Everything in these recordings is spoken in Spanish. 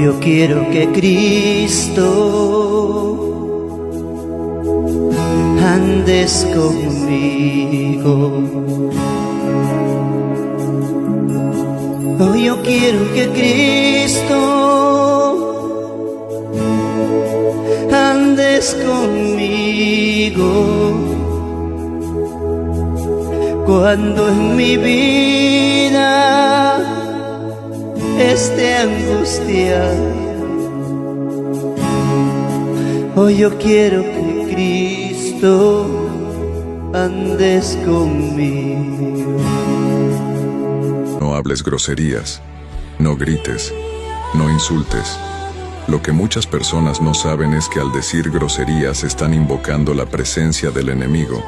yo quiero que Cristo andes conmigo. Hoy yo quiero que Cristo andes conmigo. Cuando en mi vida esté angustiada, hoy yo quiero que Cristo andes conmigo. No hables groserías, no grites, no insultes. Lo que muchas personas no saben es que al decir groserías están invocando la presencia del enemigo.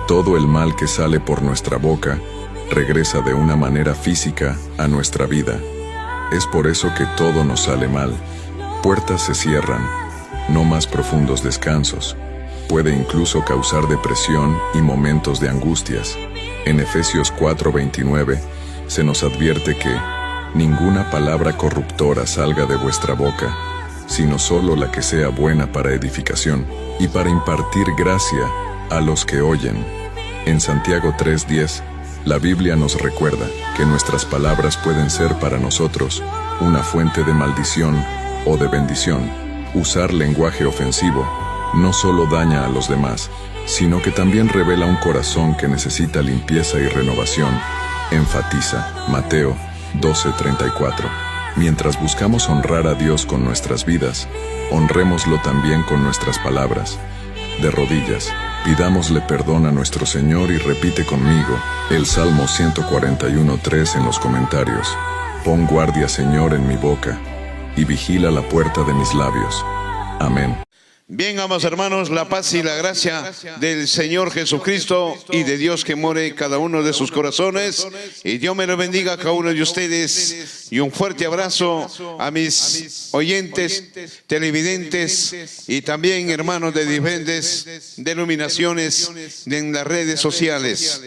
Todo el mal que sale por nuestra boca regresa de una manera física a nuestra vida. Es por eso que todo nos sale mal. Puertas se cierran, no más profundos descansos. Puede incluso causar depresión y momentos de angustias. En Efesios 4:29 se nos advierte que ninguna palabra corruptora salga de vuestra boca, sino solo la que sea buena para edificación y para impartir gracia a los que oyen. En Santiago 3:10, la Biblia nos recuerda que nuestras palabras pueden ser para nosotros una fuente de maldición o de bendición. Usar lenguaje ofensivo no solo daña a los demás, sino que también revela un corazón que necesita limpieza y renovación. Enfatiza Mateo 12:34. Mientras buscamos honrar a Dios con nuestras vidas, honrémoslo también con nuestras palabras. De rodillas, pidámosle perdón a nuestro Señor y repite conmigo el Salmo 141:3 en los comentarios. Pon guardia, Señor, en mi boca, y vigila la puerta de mis labios. Amén. Bien, amados hermanos, la paz y la gracia del Señor Jesucristo y de Dios que more cada uno de sus corazones. Y Dios me lo bendiga a cada uno de ustedes. Y un fuerte abrazo a mis oyentes, televidentes y también hermanos de diferentes denominaciones en las redes sociales.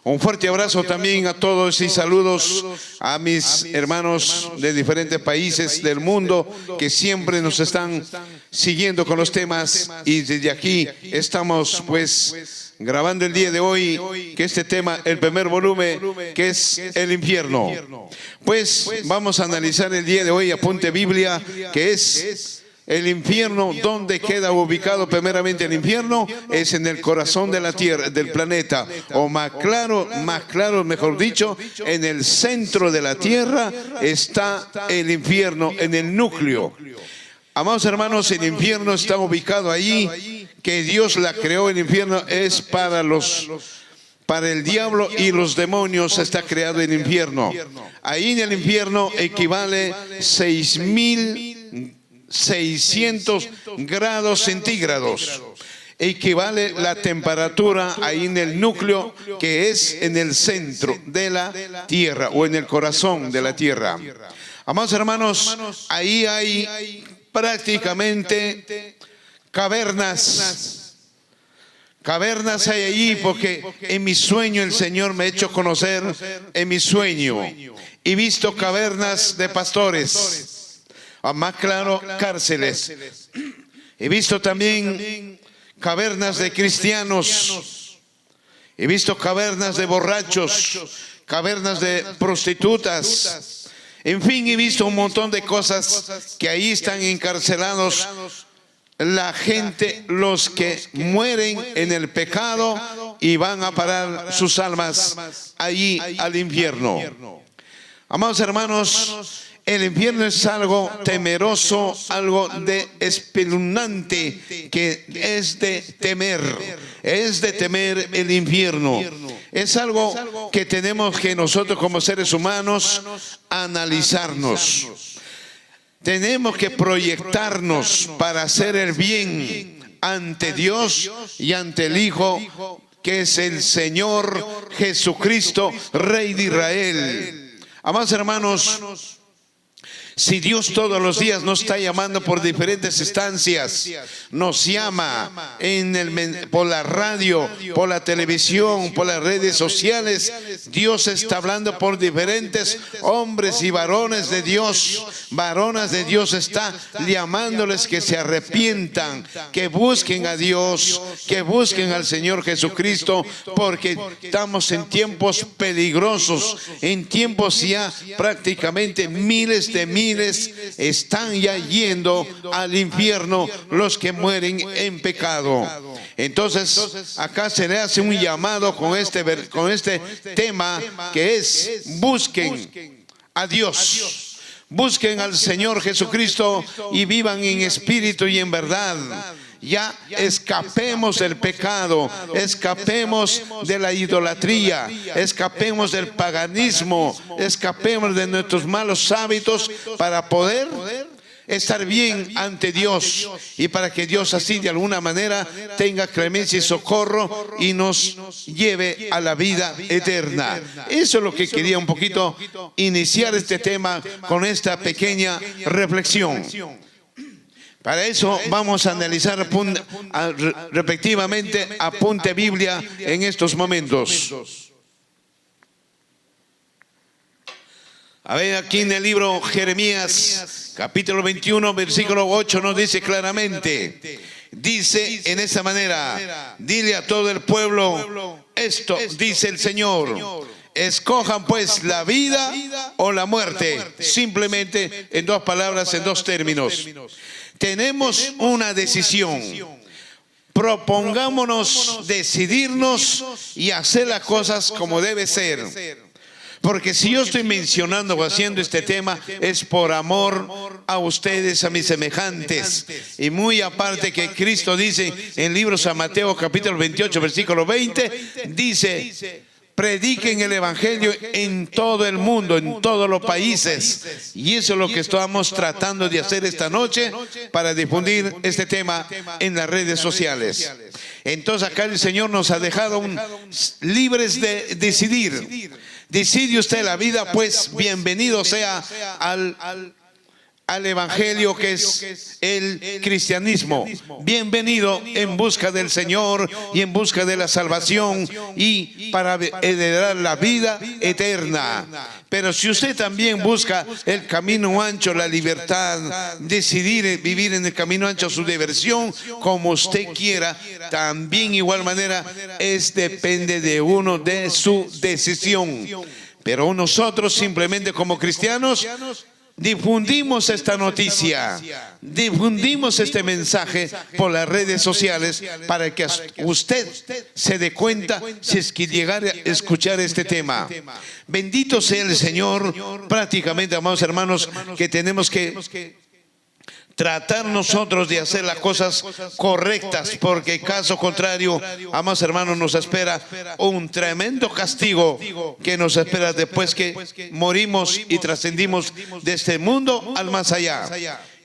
Un fuerte abrazo también a todos y saludos a mis hermanos de diferentes países del mundo que siempre nos están siguiendo con los temas, y desde aquí estamos pues grabando el día de hoy que este tema, el primer volumen, que es el infierno. Pues vamos a analizar el día de hoy, apunte Biblia, que es el infierno. ¿Dónde queda ubicado primeramente el infierno? Es en el corazón de la tierra, del planeta, o más claro, mejor dicho, en el centro de la tierra está el infierno, en el núcleo. Amados hermanos, el infierno está ubicado allí, que Dios la creó. El infierno es para el diablo y los demonios está creado el infierno. Ahí en el infierno equivale 6.600 grados centígrados. Equivale la temperatura ahí en el núcleo, que es en el centro de la tierra o en el corazón de la tierra. Amados hermanos, ahí hay prácticamente cavernas. Cavernas hay allí, porque en mi sueño el Señor me ha hecho conocer, en mi sueño he visto cavernas de pastores, o más claro, cárceles. He visto también cavernas de cristianos, he visto cavernas de borrachos, cavernas de prostitutas. En fin, he visto un montón de cosas que ahí están encarcelados la gente, los que mueren en el pecado y van a parar sus almas allí al infierno. Amados hermanos, el infierno es algo temeroso, algo de espeluznante, que es de temer el infierno. Es algo que tenemos que nosotros como seres humanos analizarnos. Tenemos que proyectarnos para hacer el bien ante Dios y ante el Hijo, que es el Señor Jesucristo, Rey de Israel. Amados hermanos, Si Dios todos los días nos está llamando por diferentes instancias, nos llama por la radio, por la televisión, por las redes sociales, Dios está hablando por diferentes hombres y varones de Dios. Varonas de Dios está llamándoles que se arrepientan, que busquen a Dios, que busquen al Señor Jesucristo, porque estamos en tiempos peligrosos, en tiempos ya prácticamente miles están ya yendo al infierno los que mueren en pecado. Entonces acá se le hace un llamado con este tema, que es: busquen a Dios, busquen al Señor Jesucristo y vivan en espíritu y en verdad. Ya escapemos del pecado, escapemos de la idolatría, escapemos del paganismo, escapemos de nuestros malos hábitos para poder estar bien ante Dios, y para que Dios así de alguna manera tenga clemencia y socorro y nos lleve a la vida eterna. Eso es lo que quería un poquito iniciar este tema con esta pequeña reflexión. Para eso vamos a analizar respectivamente apunte Biblia en estos momentos. A ver, aquí en el libro Jeremías, capítulo 21, versículo 8, nos dice claramente, dice en esta manera: dile a todo el pueblo, esto dice el Señor, escojan pues la vida o la muerte. Simplemente en dos palabras, en dos términos. Tenemos una decisión. Propongámonos decidirnos y hacer las cosas como debe ser. Porque si yo estoy mencionando o haciendo este tema, es por amor a ustedes, a mis semejantes. Y muy aparte que Cristo dice en el libro San Mateo capítulo 28 versículo 20, dice: prediquen el evangelio en todo el mundo, en todos los países. Y eso es lo que estamos tratando de hacer esta noche para difundir este tema en las redes sociales. Entonces acá el Señor nos ha dejado libres de decidir. Decide usted la vida, pues bienvenido sea al evangelio que es el cristianismo. Bienvenido en busca del Señor y en busca de la salvación y para heredar la vida eterna. Pero si usted también busca el camino ancho, la libertad, decidir vivir en el camino ancho su diversión como usted quiera, también igual manera depende de uno, de su decisión. Pero nosotros simplemente como cristianos difundimos esta noticia, difundimos este mensaje por las redes sociales para que usted se dé cuenta si es que llegara a escuchar este tema. Bendito sea el Señor. Prácticamente, amados hermanos, que tenemos que tratar nosotros de hacer las cosas correctas, porque caso contrario, amados hermanos, nos espera un tremendo castigo que nos espera después que morimos y trascendimos de este mundo al más allá.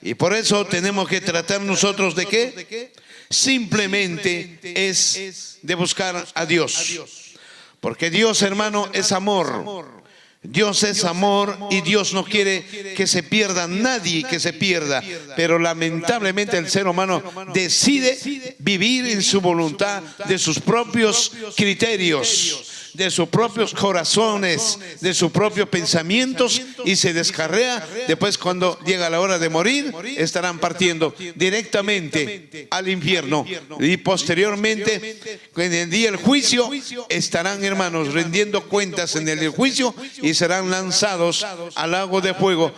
Y por eso tenemos que tratar nosotros de ¿qué? Simplemente es de buscar a Dios, porque Dios, hermano, es amor. Dios es amor y Dios no quiere que se pierda nadie, que se pierda. Pero lamentablemente el ser humano decide vivir en su voluntad, de sus propios criterios, de sus propios corazones, de sus propios pensamientos, y se descarrea. Después, cuando llega la hora de morir, estarán partiendo directamente al infierno, y posteriormente en el día del juicio estarán, hermanos, rendiendo cuentas en el día del juicio, y serán lanzados al lago de fuego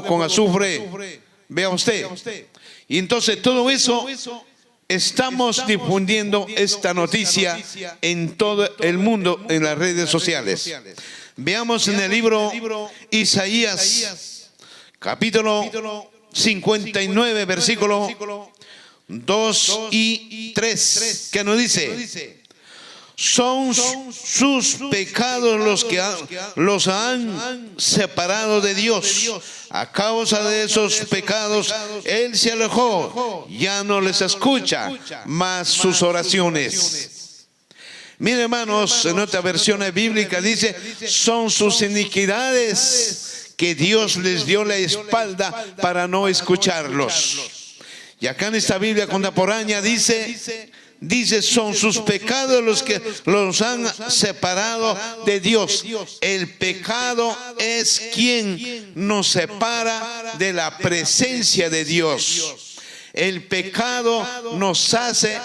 con azufre. Vea usted. Y entonces todo eso estamos difundiendo esta noticia en todo el mundo, en las redes sociales. Veamos en el libro Isaías, capítulo 59, versículo 2 y 3, que nos dice: son sus pecados los que los han separado de Dios. A causa de esos pecados, Él se alejó, ya no les escucha más sus oraciones. Miren, hermanos, en otra versión bíblica dice: son sus iniquidades que Dios les dio la espalda para no escucharlos. Y acá en esta Biblia contemporánea dice, son sus pecados los que los han separado de Dios. El pecado es quien nos separa de la presencia de Dios. El pecado nos hace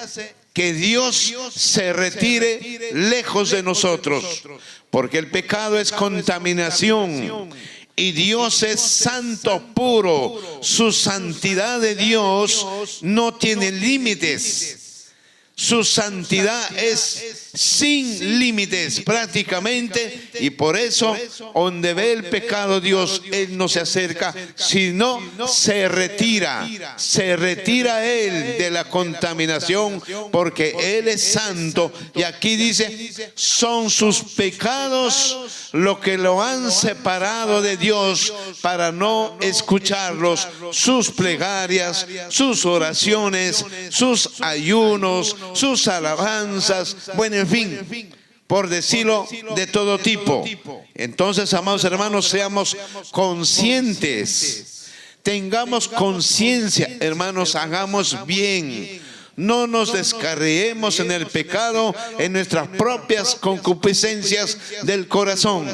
que Dios se retire lejos de nosotros, porque el pecado es contaminación. Y Dios es santo puro. Su santidad de Dios no tiene límites. Su santidad es sin límites prácticamente, y por eso donde ve el pecado Dios, Él no se acerca, sino se retira Él de la contaminación, porque Él es santo. Y aquí dice, son sus pecados lo que lo han separado de Dios para no escucharlos, sus plegarias, sus oraciones, sus ayunos, sus alabanzas, bueno, en fin, por decirlo, de todo tipo. Entonces, amados hermanos, seamos conscientes, tengamos conciencia, hermanos, hagamos bien. No nos descarriemos en el pecado, en nuestras propias concupiscencias del corazón.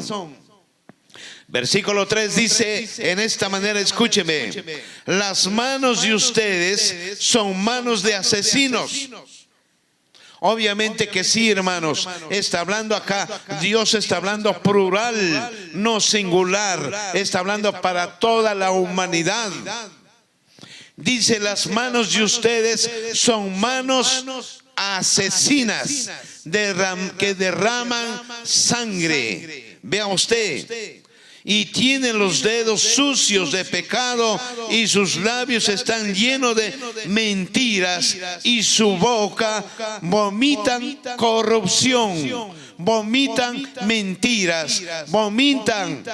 Versículo 3 dice, en esta manera, escúcheme, las manos de ustedes son manos de asesinos. Obviamente que sí, hermanos. Está hablando acá, Dios está hablando plural, no singular. Está hablando para toda la humanidad. Dice, las manos de ustedes son manos asesinas que derraman sangre. Vea usted. Y tienen los dedos sucios de pecado, y sus labios están llenos de mentiras, y su boca vomitan corrupción, vomitan mentiras, vomitan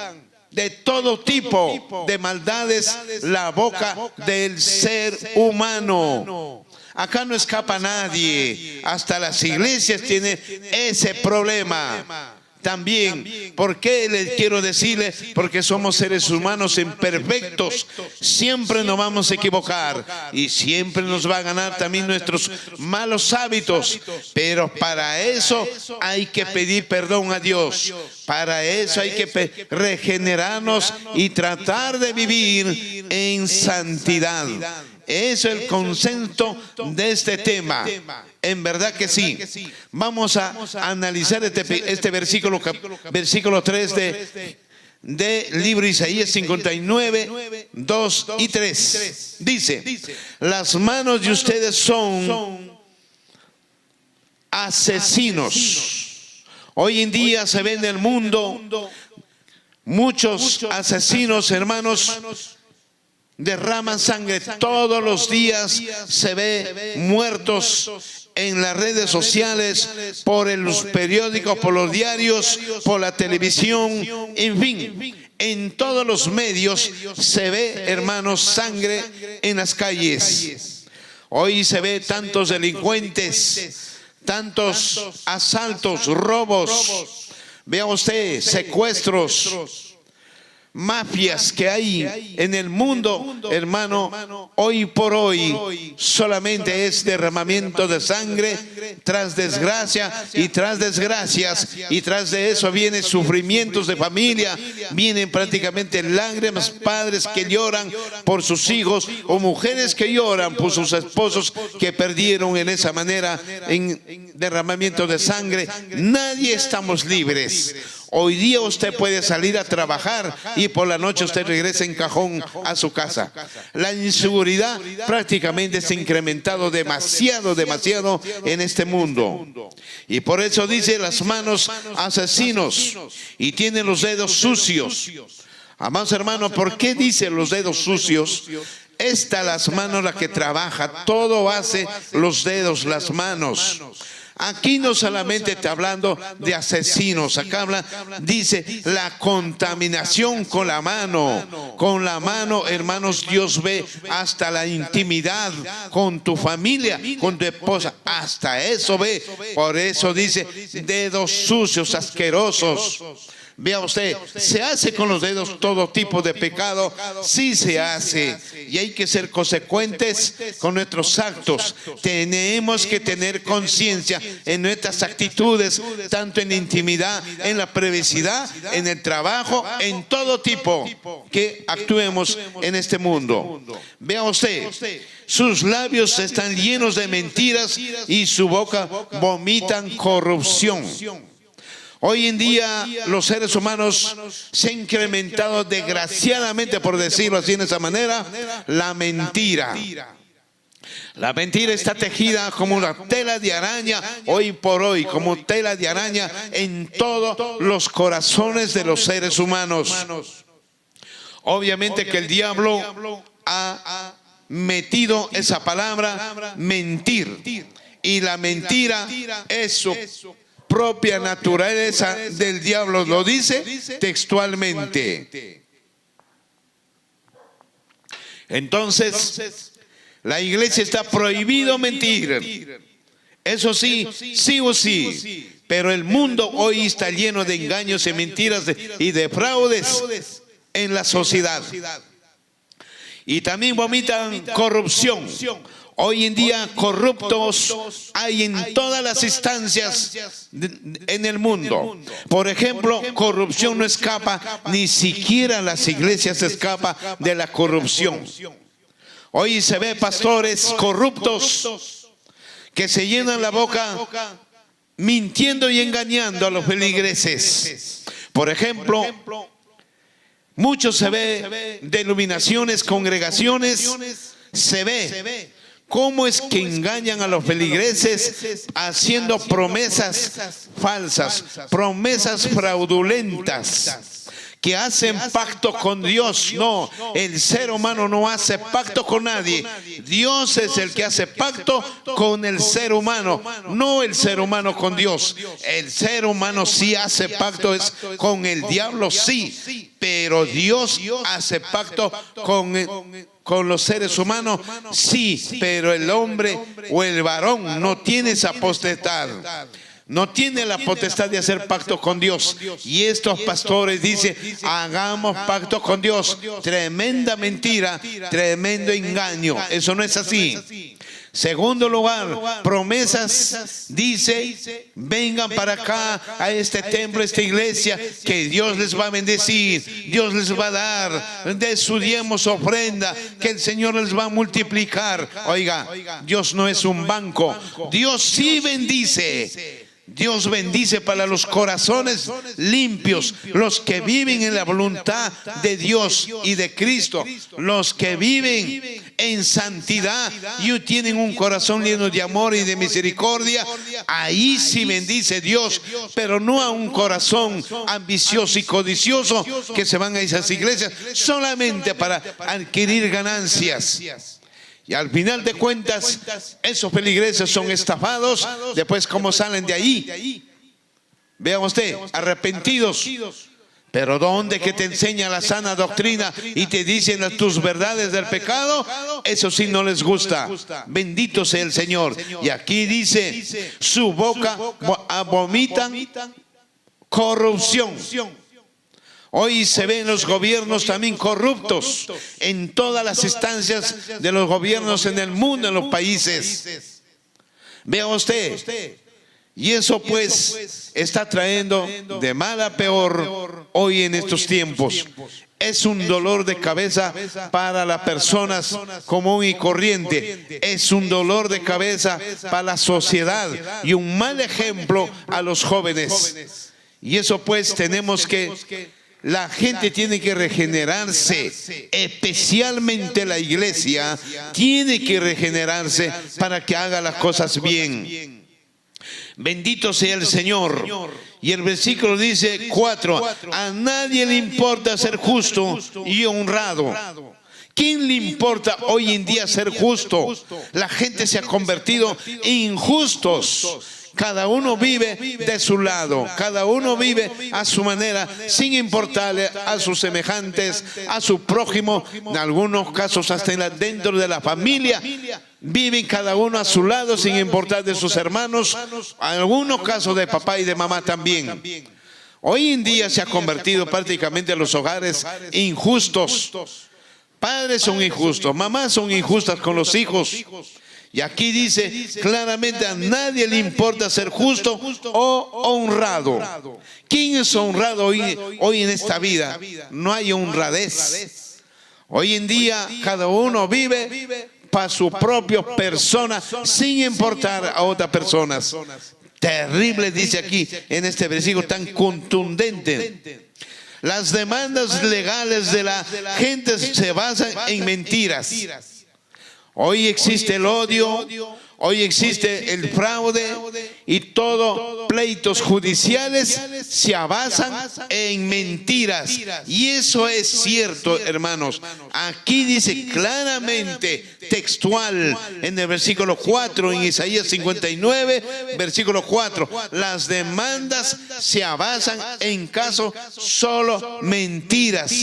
de todo tipo de maldades la boca del ser humano. Acá no escapa nadie, hasta las iglesias tienen ese problema. También, ¿por qué les quiero decirle? Porque somos seres humanos imperfectos. Siempre nos vamos a equivocar y siempre nos va a ganar también nuestros malos hábitos. Pero para eso hay que pedir perdón a Dios. Para eso hay que regenerarnos y tratar de vivir en santidad. Eso es el concepto de este tema. En verdad que sí. Vamos a analizar este versículo 3 de libro Isaías 59, 2 y 3. Dice, las manos de ustedes son asesinos. Hoy en día se ve en el mundo muchos asesinos, hermanos, derraman sangre. Todos los días se ve muertos en las redes sociales, por los periódicos, por los diarios, por la televisión, en fin, en todos los medios se ve, hermanos, sangre en las calles. Hoy se ve tantos delincuentes, tantos asaltos, robos, vea usted, secuestros, mafias que hay en el mundo, hermano. Hoy por hoy solamente es derramamiento de sangre tras desgracia y tras desgracias, y tras de eso vienen sufrimientos de familia, vienen prácticamente lágrimas, padres que lloran por sus hijos, o mujeres que lloran por sus esposos que perdieron en esa manera, en derramamiento de sangre. Nadie estamos libres. Hoy día usted puede salir a trabajar y por la noche usted regresa en cajón a su casa. La inseguridad prácticamente se ha incrementado demasiado en este mundo. Y por eso dice, las manos asesinos, y tienen los dedos sucios. Amados hermanos, ¿por qué dice los dedos sucios? Las manos las que trabaja, todo hace los dedos, las manos. Aquí no solamente está hablando de asesinos, acá dice la contaminación con la mano. Con la mano, hermanos, Dios ve hasta la intimidad con tu familia, con tu esposa, hasta eso ve. Por eso dice dedos sucios, asquerosos. Vea usted, ¿se hace con los dedos todo tipo de pecado? Sí se hace. Y hay que ser consecuentes con nuestros actos. Tenemos que tener conciencia en nuestras actitudes, tanto en intimidad, en la privacidad, en el trabajo, en todo tipo que actuemos en este mundo. Vea usted, sus labios están llenos de mentiras y su boca vomitan corrupción. Hoy en día los seres humanos se han incrementado desgraciadamente, por decirlo así de esa manera, la mentira. La mentira está tejida como una tela de araña, hoy por hoy, como tela de araña en todos los corazones de los seres humanos. Obviamente que el diablo ha metido esa palabra, mentir. Y la mentira es su propia naturaleza del diablo, lo dice textualmente. Entonces, la iglesia está prohibido mentir. Eso sí, sí o sí. Pero el mundo hoy está lleno de engaños y mentiras y de fraudes en la sociedad. Y también vomitan corrupción. Hoy en día corruptos hay en todas las instancias en el mundo. Por ejemplo, corrupción no escapa, ni siquiera las iglesias escapa de la corrupción. Hoy se ve pastores corruptos que se llenan la boca mintiendo y engañando a los feligreses. Por ejemplo, mucho se ve denominaciones, congregaciones, se ve cómo es que engañan a los feligreses haciendo promesas falsas, promesas fraudulentas, que hacen pacto con Dios. No, el ser humano no hace pacto con nadie. Dios es el que hace pacto con el ser humano, no el ser humano con Dios. El ser humano sí hace pacto es con el diablo, sí, pero Dios hace pacto con los seres humanos, sí, pero el hombre o el varón no tiene esa potestad. No tiene la potestad de hacer pacto con Dios. Y estos pastores dicen, hagamos pacto con Dios. Tremenda mentira, tremendo engaño. Eso no es así. Segundo lugar, promesas, dice, vengan para acá a este templo, a esta iglesia, que Dios les va a bendecir, Dios les va a dar de su diezmo, su ofrenda, que el Señor les va a multiplicar. Oiga, Dios no es un banco, Dios sí bendice. Dios bendice para los corazones limpios, los que viven en la voluntad de Dios y de Cristo, los que viven en santidad y tienen un corazón lleno de amor y de misericordia. Ahí sí bendice Dios, pero no a un corazón ambicioso y codicioso que se van a esas iglesias solamente para adquirir ganancias. Y al final de cuentas, esos feligreses son estafados. Después, ¿cómo salen de ahí? Vean usted, arrepentidos. Pero ¿dónde que te enseña la sana doctrina y te dicen tus verdades del pecado? Eso sí no les gusta. Bendito sea el Señor. Y aquí dice, su boca vomitan corrupción. Hoy se ven los gobiernos también corruptos en todas las instancias de los gobiernos en el mundo, en los países. Vea usted. Y eso pues está trayendo de mal a peor hoy en estos tiempos. Es un dolor de cabeza para las personas común y corriente. Es un dolor de cabeza para la sociedad y un mal ejemplo a los jóvenes. Y eso pues tenemos que... La gente tiene que regenerarse, especialmente la iglesia tiene que regenerarse para que haga las cosas bien. Bendito sea el Señor. Y el versículo dice 4, a nadie le importa ser justo y honrado. ¿Quién le importa hoy en día ser justo? La gente se ha convertido en injustos. Cada uno vive de su lado, cada uno vive a su manera, sin importarle a sus semejantes, a su prójimo, en algunos casos hasta dentro de la familia. Viven cada uno a su lado sin importar de sus hermanos, en algunos casos de papá y de mamá también. Hoy en día se ha convertido prácticamente en los hogares injustos. Padres son injustos, mamás son injustas con los hijos. Y aquí dice claramente, a nadie le importa ser justo o honrado. ¿Quién es honrado hoy en esta vida? No hay honradez. Hoy en día cada uno vive para su propia persona sin importar a otras personas. Terrible, dice aquí en este versículo tan contundente. Las demandas legales de la gente se basan en mentiras. Hoy existe el odio, hoy existe el fraude y todo pleitos judiciales se basan en mentiras. Y eso es cierto, hermanos. Aquí dice claramente, textual, en el versículo 4, en Isaías 59, versículo 4. Las demandas se basan en caso solo mentiras.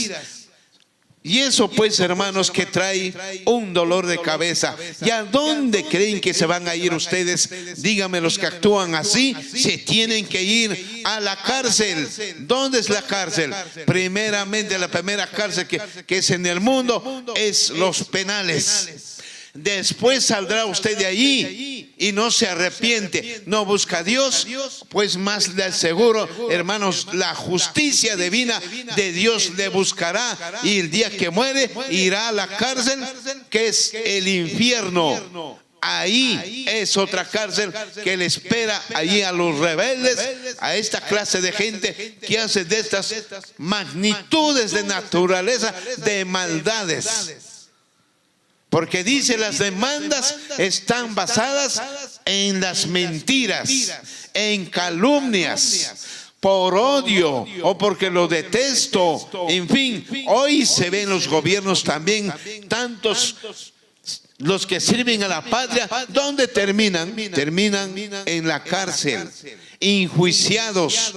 Y eso pues, hermanos, que trae un dolor de cabeza. ¿Y a dónde creen que se van a ir ustedes? Díganme, los que actúan así, se tienen que ir a la cárcel. ¿Dónde es la cárcel? Primeramente, la primera cárcel que es en el mundo es los penales. Después saldrá usted de allí y no se arrepiente, no busca a Dios, pues más de seguro, hermanos, la justicia divina de Dios le buscará y el día que muere irá a la cárcel, que es el infierno. Ahí es otra cárcel que le espera allí a los rebeldes, a esta clase de gente que hace de estas magnitudes de naturaleza, de maldades. Porque dice, las demandas están basadas en las mentiras, en calumnias, por odio o porque lo detesto. En fin, hoy se ven los gobiernos también, tantos los que sirven a la patria, ¿dónde terminan? Terminan en la cárcel, enjuiciados.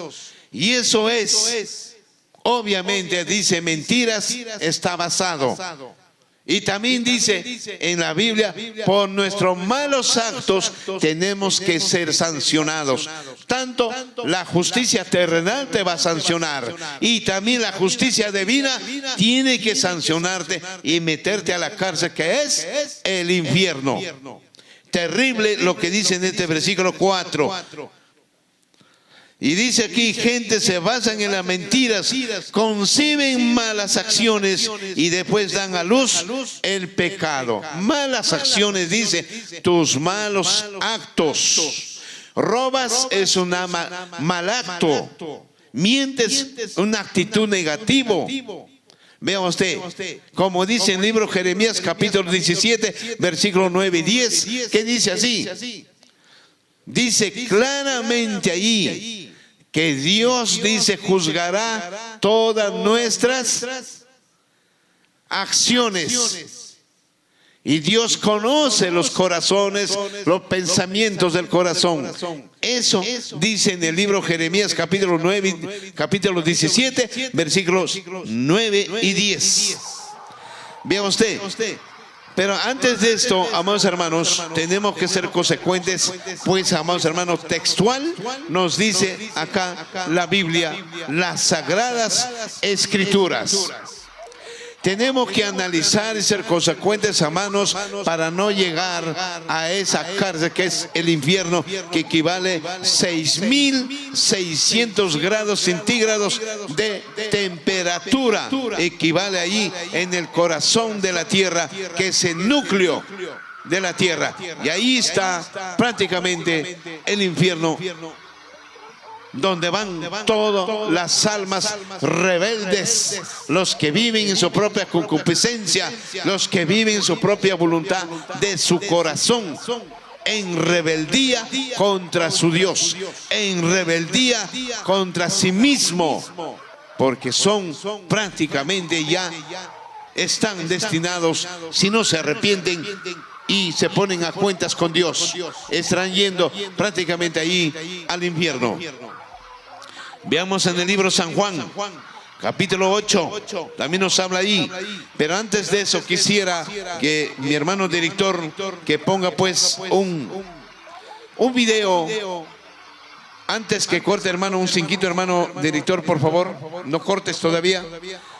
Y eso es, obviamente, dice, mentiras, está basado. Y también dice en la Biblia, por nuestros malos actos tenemos que ser sancionados. Tanto la justicia terrenal te va a sancionar y también la justicia divina tiene que sancionarte y meterte a la cárcel, que es el infierno. Terrible lo que dice en este versículo 4. Y dice aquí, gente se basan en las mentiras, conciben malas acciones y después dan a luz el pecado. Malas acciones, dice, tus malos actos. Robas es un mal acto. Mientes, una actitud negativa. Vea usted, como dice en el libro Jeremías capítulo 17, versículos 9 y 10, que dice así. Dice claramente allí que Dios, dice, juzgará todas nuestras acciones. Y Dios conoce los corazones, los pensamientos del corazón. Eso dice en el libro Jeremías capítulo 9, capítulo 17, versículos 9 y 10. Vea usted. Pero antes de esto, amados hermanos, tenemos que ser consecuentes, pues, amados hermanos, textual nos dice acá la Biblia, las Sagradas Escrituras. Tenemos que analizar y ser consecuentes, hermanos, para no llegar a esa cárcel que es el infierno, que equivale a 6.600 grados centígrados de temperatura. Equivale allí en el corazón de la tierra, que es el núcleo de la tierra. Y ahí está prácticamente el infierno, donde van todas las almas rebeldes, los que viven en su propia concupiscencia, los que viven en su propia voluntad de su corazón, en rebeldía contra su Dios, en rebeldía contra sí mismo, porque son prácticamente ya están destinados, si no se arrepienten y se ponen a cuentas con Dios, estarán yendo prácticamente ahí al infierno. Veamos en el libro San Juan, capítulo 8, también nos habla ahí. Pero antes de eso quisiera que mi hermano director que ponga pues un video Antes que corte, hermano, un cinquito, hermano director, por favor. No cortes todavía.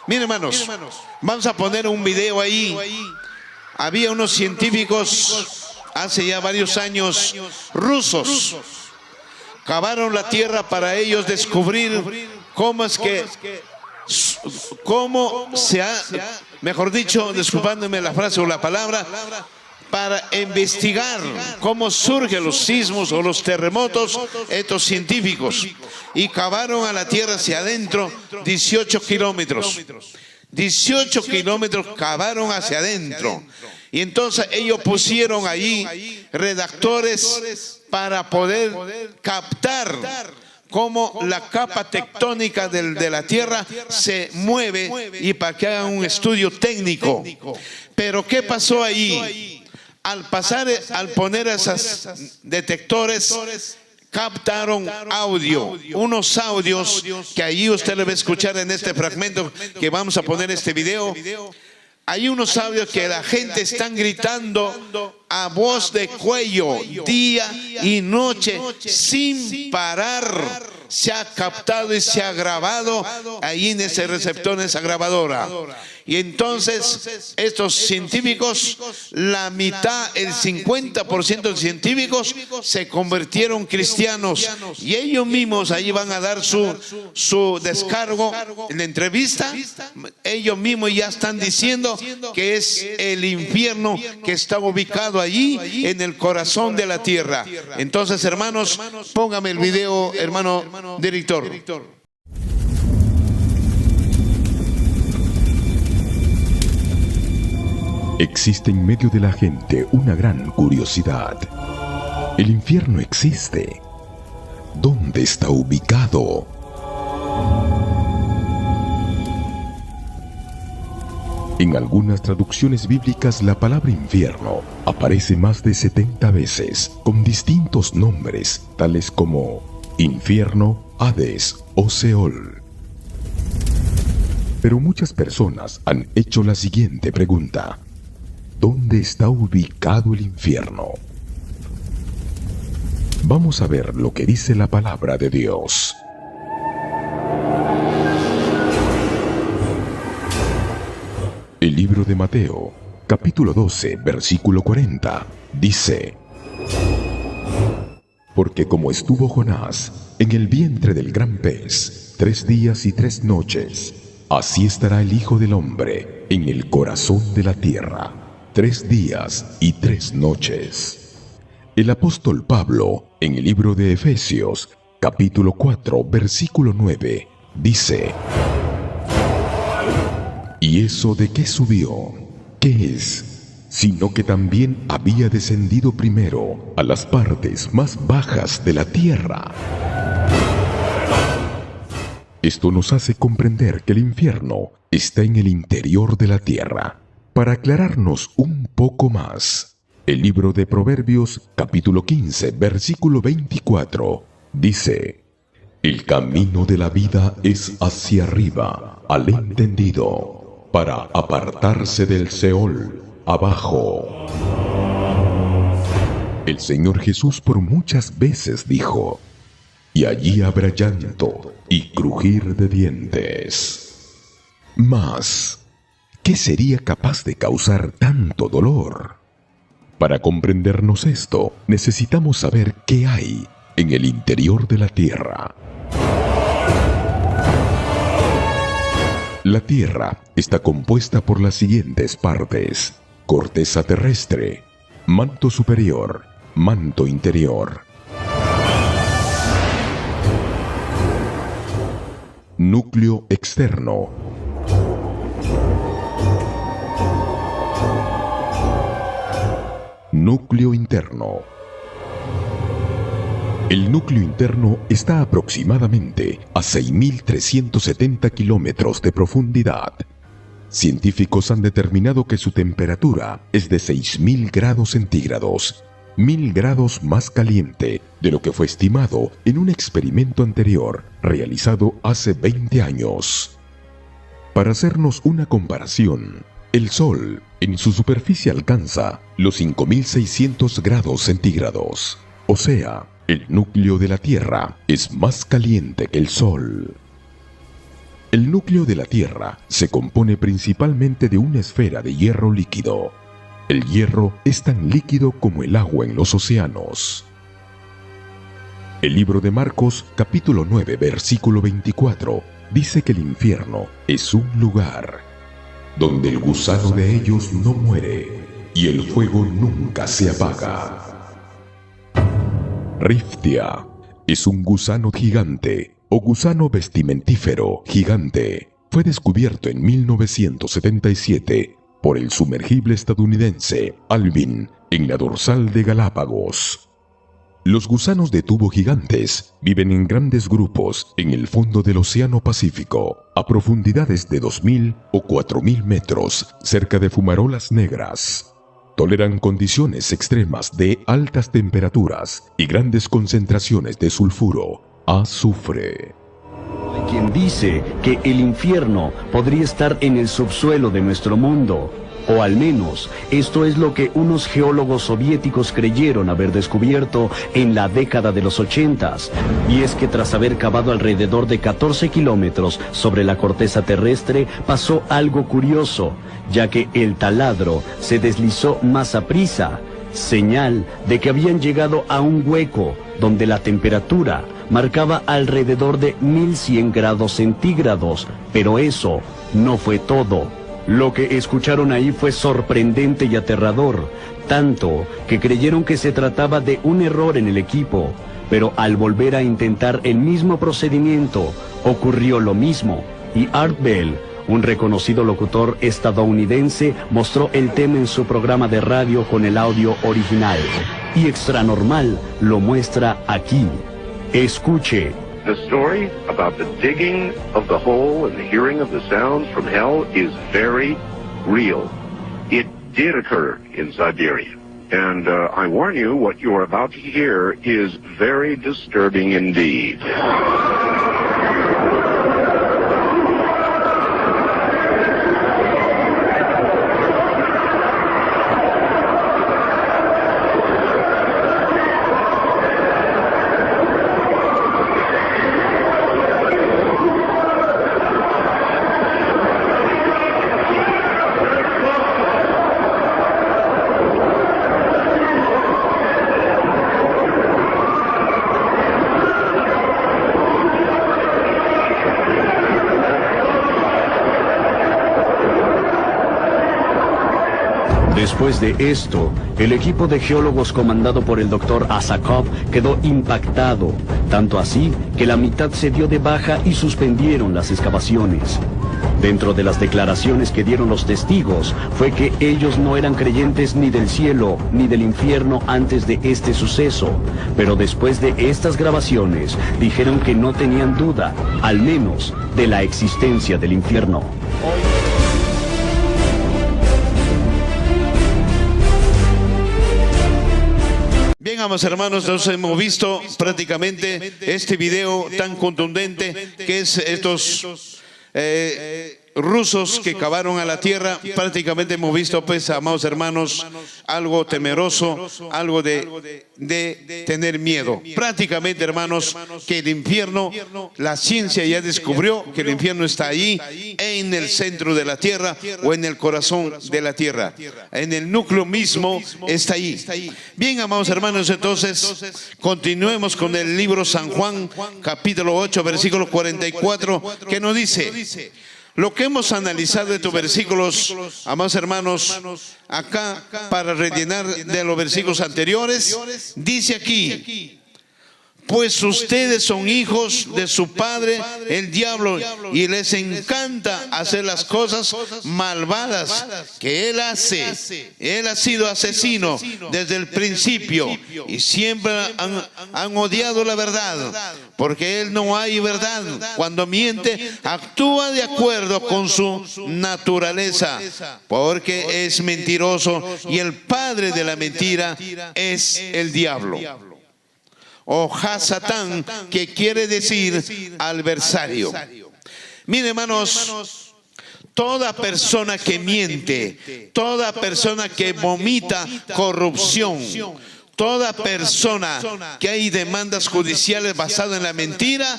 Miren, hermanos, vamos a poner un video ahí. Había unos científicos hace ya varios años, rusos. Cavaron la tierra para ellos descubrir cómo es que, mejor dicho, disculpándome la frase o la palabra, para investigar cómo surgen los sismos o los terremotos, estos científicos. Y cavaron a la tierra hacia adentro 18 kilómetros. 18 kilómetros cavaron hacia adentro. Y entonces ellos pusieron ahí redactores para poder captar cómo la capa tectónica de la tierra se mueve y para que hagan un estudio técnico. Pero ¿qué pasó ahí? Al poner esos detectores, captaron audio, unos audios que allí usted le va a escuchar en este fragmento que vamos a poner este video. Hay unos audios que la gente está gritando a voz de cuello, día y noche, sin parar. Se ha captado y se ha grabado ahí en ese receptor, en esa grabadora. Y entonces estos científicos, la mitad, el 50% de científicos se convirtieron cristianos. Y ellos mismos ahí van a dar su descargo en la entrevista. Ellos mismos ya están diciendo que es el infierno que está ubicado allí en el corazón de la tierra. Entonces, hermanos, póngame el video, hermano director. Existe en medio de la gente una gran curiosidad. ¿El infierno existe? ¿Dónde está ubicado? En algunas traducciones bíblicas la palabra infierno aparece más de 70 veces con distintos nombres, tales como infierno, Hades o Seol. Pero muchas personas han hecho la siguiente pregunta: ¿dónde está ubicado el infierno? Vamos a ver lo que dice la palabra de Dios. El libro de Mateo, capítulo 12, versículo 40, dice: Porque como estuvo Jonás en el vientre del gran pez 3 días y 3 noches, así estará el Hijo del Hombre en el corazón de la tierra 3 días y 3 noches. El apóstol Pablo, en el libro de Efesios, capítulo 4, versículo 9, dice: ¿Y eso de qué subió? ¿Qué es? Sino que también había descendido primero a las partes más bajas de la tierra. Esto nos hace comprender que el infierno está en el interior de la tierra. Para aclararnos un poco más, el libro de Proverbios, capítulo 15, versículo 24, dice: El camino de la vida es hacia arriba, al entendido, para apartarse del Seol, abajo. El Señor Jesús por muchas veces dijo: y allí habrá llanto y crujir de dientes. Mas, ¿qué sería capaz de causar tanto dolor? Para comprendernos esto, necesitamos saber qué hay en el interior de la tierra. La tierra está compuesta por las siguientes partes: corteza terrestre, manto superior, manto interior, núcleo externo, núcleo interno. El núcleo interno está aproximadamente a 6.370 kilómetros de profundidad. Científicos han determinado que su temperatura es de 6.000 grados centígrados, 1.000 grados más caliente de lo que fue estimado en un experimento anterior realizado hace 20 años. Para hacernos una comparación, el Sol en su superficie alcanza los 5.600 grados centígrados, o sea, El núcleo de la Tierra es más caliente que el Sol. El núcleo de la Tierra se compone principalmente de una esfera de hierro líquido. El hierro es tan líquido como el agua en los océanos. El libro de Marcos, capítulo 9, versículo 24, dice que el infierno es un lugar donde el gusano de ellos no muere y el fuego nunca se apaga. Riftia es un gusano gigante o gusano vestimentífero gigante. Fue descubierto en 1977 por el sumergible estadounidense Alvin en la dorsal de Galápagos. Los gusanos de tubo gigantes viven en grandes grupos en el fondo del Océano Pacífico, a profundidades de 2.000 o 4.000 metros, cerca de fumarolas negras. Toleran condiciones extremas de altas temperaturas y grandes concentraciones de sulfuro, azufre. Hay quien dice que el infierno podría estar en el subsuelo de nuestro mundo, o al menos esto es lo que unos geólogos soviéticos creyeron haber descubierto en la década de los 80s, y es que tras haber cavado alrededor de 14 kilómetros sobre la corteza terrestre pasó algo curioso, ya que el taladro se deslizó más aprisa, señal de que habían llegado a un hueco donde la temperatura marcaba alrededor de 1100 grados centígrados, pero eso no fue todo. Lo que escucharon ahí fue sorprendente y aterrador, tanto que creyeron que se trataba de un error en el equipo, pero al volver a intentar el mismo procedimiento, ocurrió lo mismo, y Art Bell, un reconocido locutor estadounidense, mostró el tema en su programa de radio con el audio original, y Extranormal lo muestra aquí. Escuche. The story about the digging of the hole and the hearing of the sounds from hell is very real. It did occur in Siberia. And I warn you, what you are about to hear is very disturbing indeed. Después de esto, el equipo de geólogos comandado por el Dr. Asakov quedó impactado, tanto así que la mitad se dio de baja y suspendieron las excavaciones. Dentro de las declaraciones que dieron los testigos fue que ellos no eran creyentes ni del cielo ni del infierno antes de este suceso, pero después de estas grabaciones dijeron que no tenían duda, al menos, de la existencia del infierno. Bien, amados hermanos, nos hemos visto prácticamente este video tan contundente que es estos rusos que cavaron a la tierra. Prácticamente hemos visto, pues, amados hermanos, algo temeroso, algo de tener miedo. Prácticamente, hermanos, que el infierno, la ciencia ya descubrió que el infierno está ahí, en el centro de la tierra o en el corazón de la tierra. En el núcleo mismo está ahí. Bien, amados hermanos, entonces continuemos con el libro San Juan, capítulo 8, versículo 44, que nos dice: lo que hemos analizado de estos versículos, amados hermanos, acá para rellenar de los versículos anteriores, dice aquí: pues ustedes son hijos de su padre, el diablo, y les encanta hacer las cosas malvadas que él hace. Él ha sido asesino desde el principio y siempre han odiado la verdad, porque él no hay verdad. Cuando miente, actúa de acuerdo con su naturaleza, porque es mentiroso y el padre de la mentira es el diablo. O Hasatán, que quiere decir adversario. Miren, hermanos, toda persona que miente, toda persona que vomita corrupción, toda persona que hay demandas judiciales basadas en la mentira,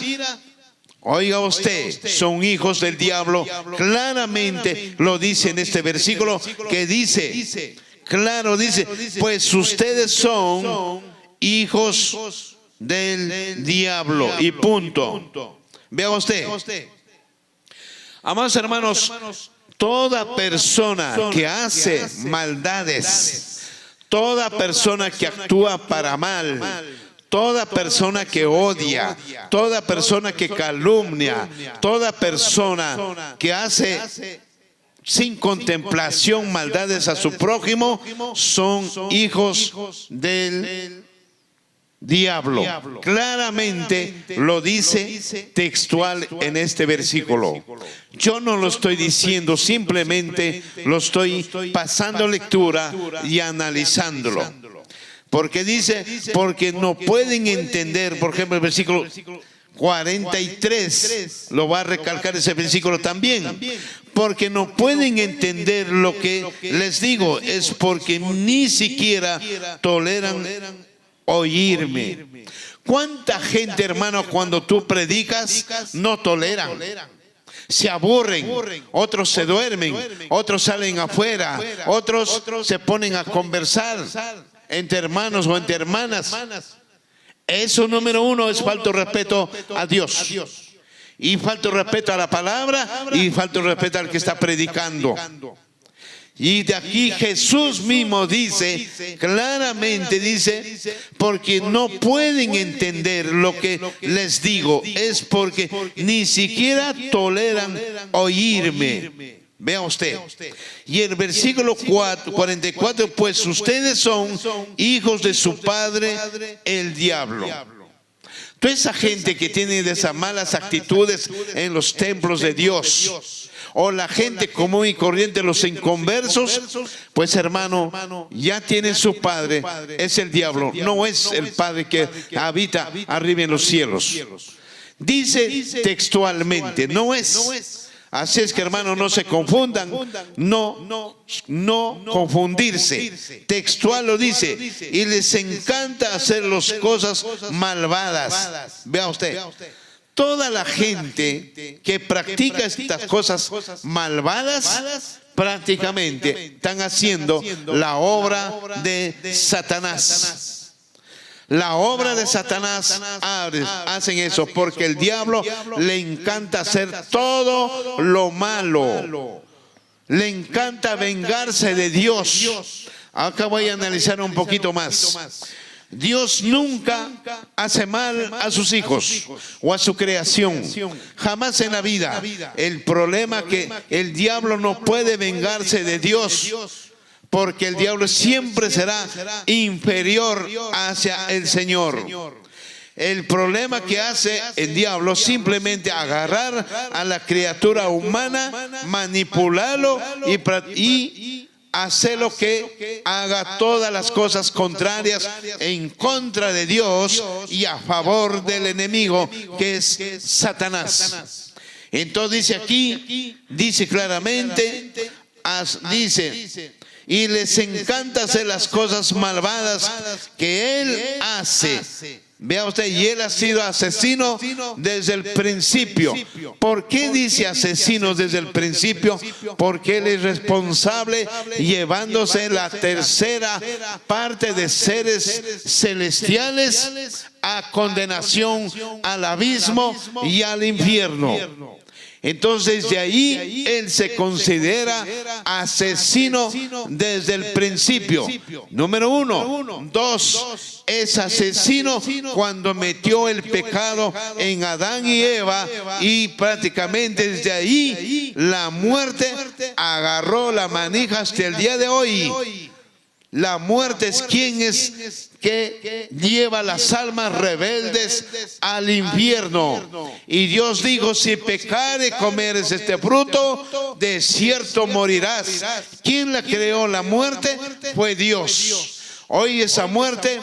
oiga usted, son hijos del diablo. Claramente lo dice en este versículo que dice, claro, dice, pues ustedes son hijos del diablo y punto. Vea usted. Amados hermanos, toda persona que hace maldades, toda persona que actúa para mal, toda persona que odia, toda persona que calumnia, toda persona que hace sin contemplación maldades a su prójimo, son hijos del diablo. Claramente lo dice textual en este versículo. Yo no lo estoy diciendo, simplemente lo estoy pasando lectura y analizándolo. Porque dice, porque no pueden entender, por ejemplo, el versículo 43, lo va a recalcar ese versículo también. Porque no pueden entender lo que les digo, es porque ni siquiera toleran oírme. ¿Cuánta gente, hermano, cuando tú predicas no toleran? Se aburren, otros se duermen, otros salen afuera, otros se ponen a conversar entre hermanos o entre hermanas. Eso, número uno, es falta de respeto a Dios. Y falta de respeto a la palabra y falta de respeto al que está predicando. Y de aquí Jesús mismo dice, claramente dice, porque no pueden entender lo que les digo, es porque ni siquiera toleran oírme. Vea usted. Y el versículo 44, pues ustedes son hijos de su padre, el diablo. Toda esa gente que tiene esas malas actitudes en los templos de Dios, o la gente común y corriente, los inconversos, pues hermano, ya tienen su padre, es el diablo, no es el Padre que habita arriba en los cielos. Dice textualmente, no es. Así es que, hermano, no se confundan, no confundirse. Textual lo dice, y les encanta hacer las cosas malvadas. Vea usted. Toda la gente que practica estas cosas malvadas prácticamente están haciendo la obra de Satanás. La obra de Satanás hacen eso porque el diablo le encanta hacer todo lo malo. Le encanta vengarse de Dios. Acá voy a analizar un poquito más. Dios nunca hace mal a sus hijos o a su creación, jamás en la vida. El problema es que el diablo no puede vengarse de Dios, porque el diablo siempre será inferior hacia el Señor. El problema que hace el diablo simplemente agarrar a la criatura humana, manipularlo y hacer lo que haga todas las cosas contrarias en contra de Dios y a favor del enemigo, que es Satanás. Entonces dice aquí, dice claramente, dice, y les encanta hacer las cosas malvadas que él hace. Vea usted, y él ha sido asesino desde el principio. ¿Por qué dice asesino desde el principio? Porque él es responsable llevándose la tercera parte de seres celestiales a condenación, al abismo y al infierno. Entonces de ahí él se considera asesino desde el principio. Número uno. Dos, es asesino cuando metió el pecado en Adán y Eva, y prácticamente desde ahí la muerte agarró la manija hasta el día de hoy. La muerte es quien es que lleva las almas rebeldes al infierno. Y Dios dijo, si pecare comeres este fruto, de cierto morirás. ¿Quién la creó la muerte? Fue Dios. Hoy esa muerte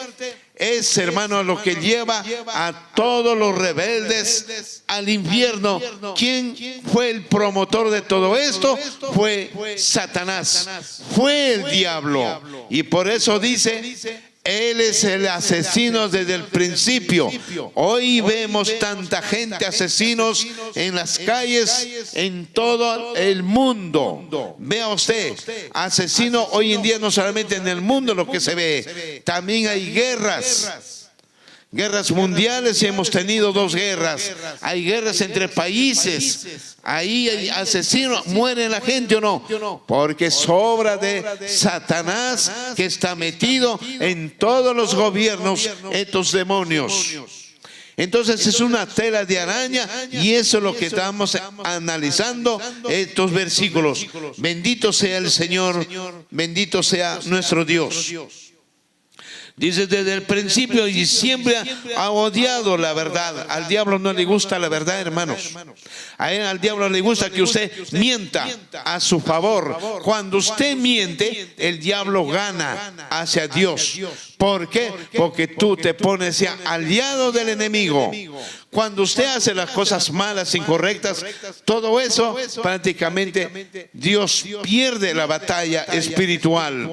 es, hermano, lo que lleva a todos los rebeldes al infierno. ¿Quién fue el promotor de todo esto? Fue Satanás, fue el diablo. Y por eso dice, Él es el asesino desde el principio. Hoy vemos tanta gente asesinos en las calles, en todo el mundo. Vea usted, asesino hoy en día no solamente en el mundo lo que se ve, también hay guerras. Guerras mundiales, y hemos tenido 2 guerras. Hay guerras entre países. Ahí hay asesinos, muere la gente o no, porque es obra de Satanás, que está metido en todos los gobiernos, estos demonios. Entonces es una tela de araña, y eso es lo que estamos analizando estos versículos. Bendito sea el Señor, bendito sea nuestro Dios. Dice desde el principio y siempre ha odiado la verdad. Al diablo no le gusta la verdad, hermanos. Al diablo le gusta que usted mienta a su favor. Cuando usted miente, el diablo gana hacia Dios. ¿Por qué? Porque tú te pones ya aliado del enemigo. Cuando usted hace las cosas malas, incorrectas, todo eso prácticamente Dios pierde la batalla espiritual.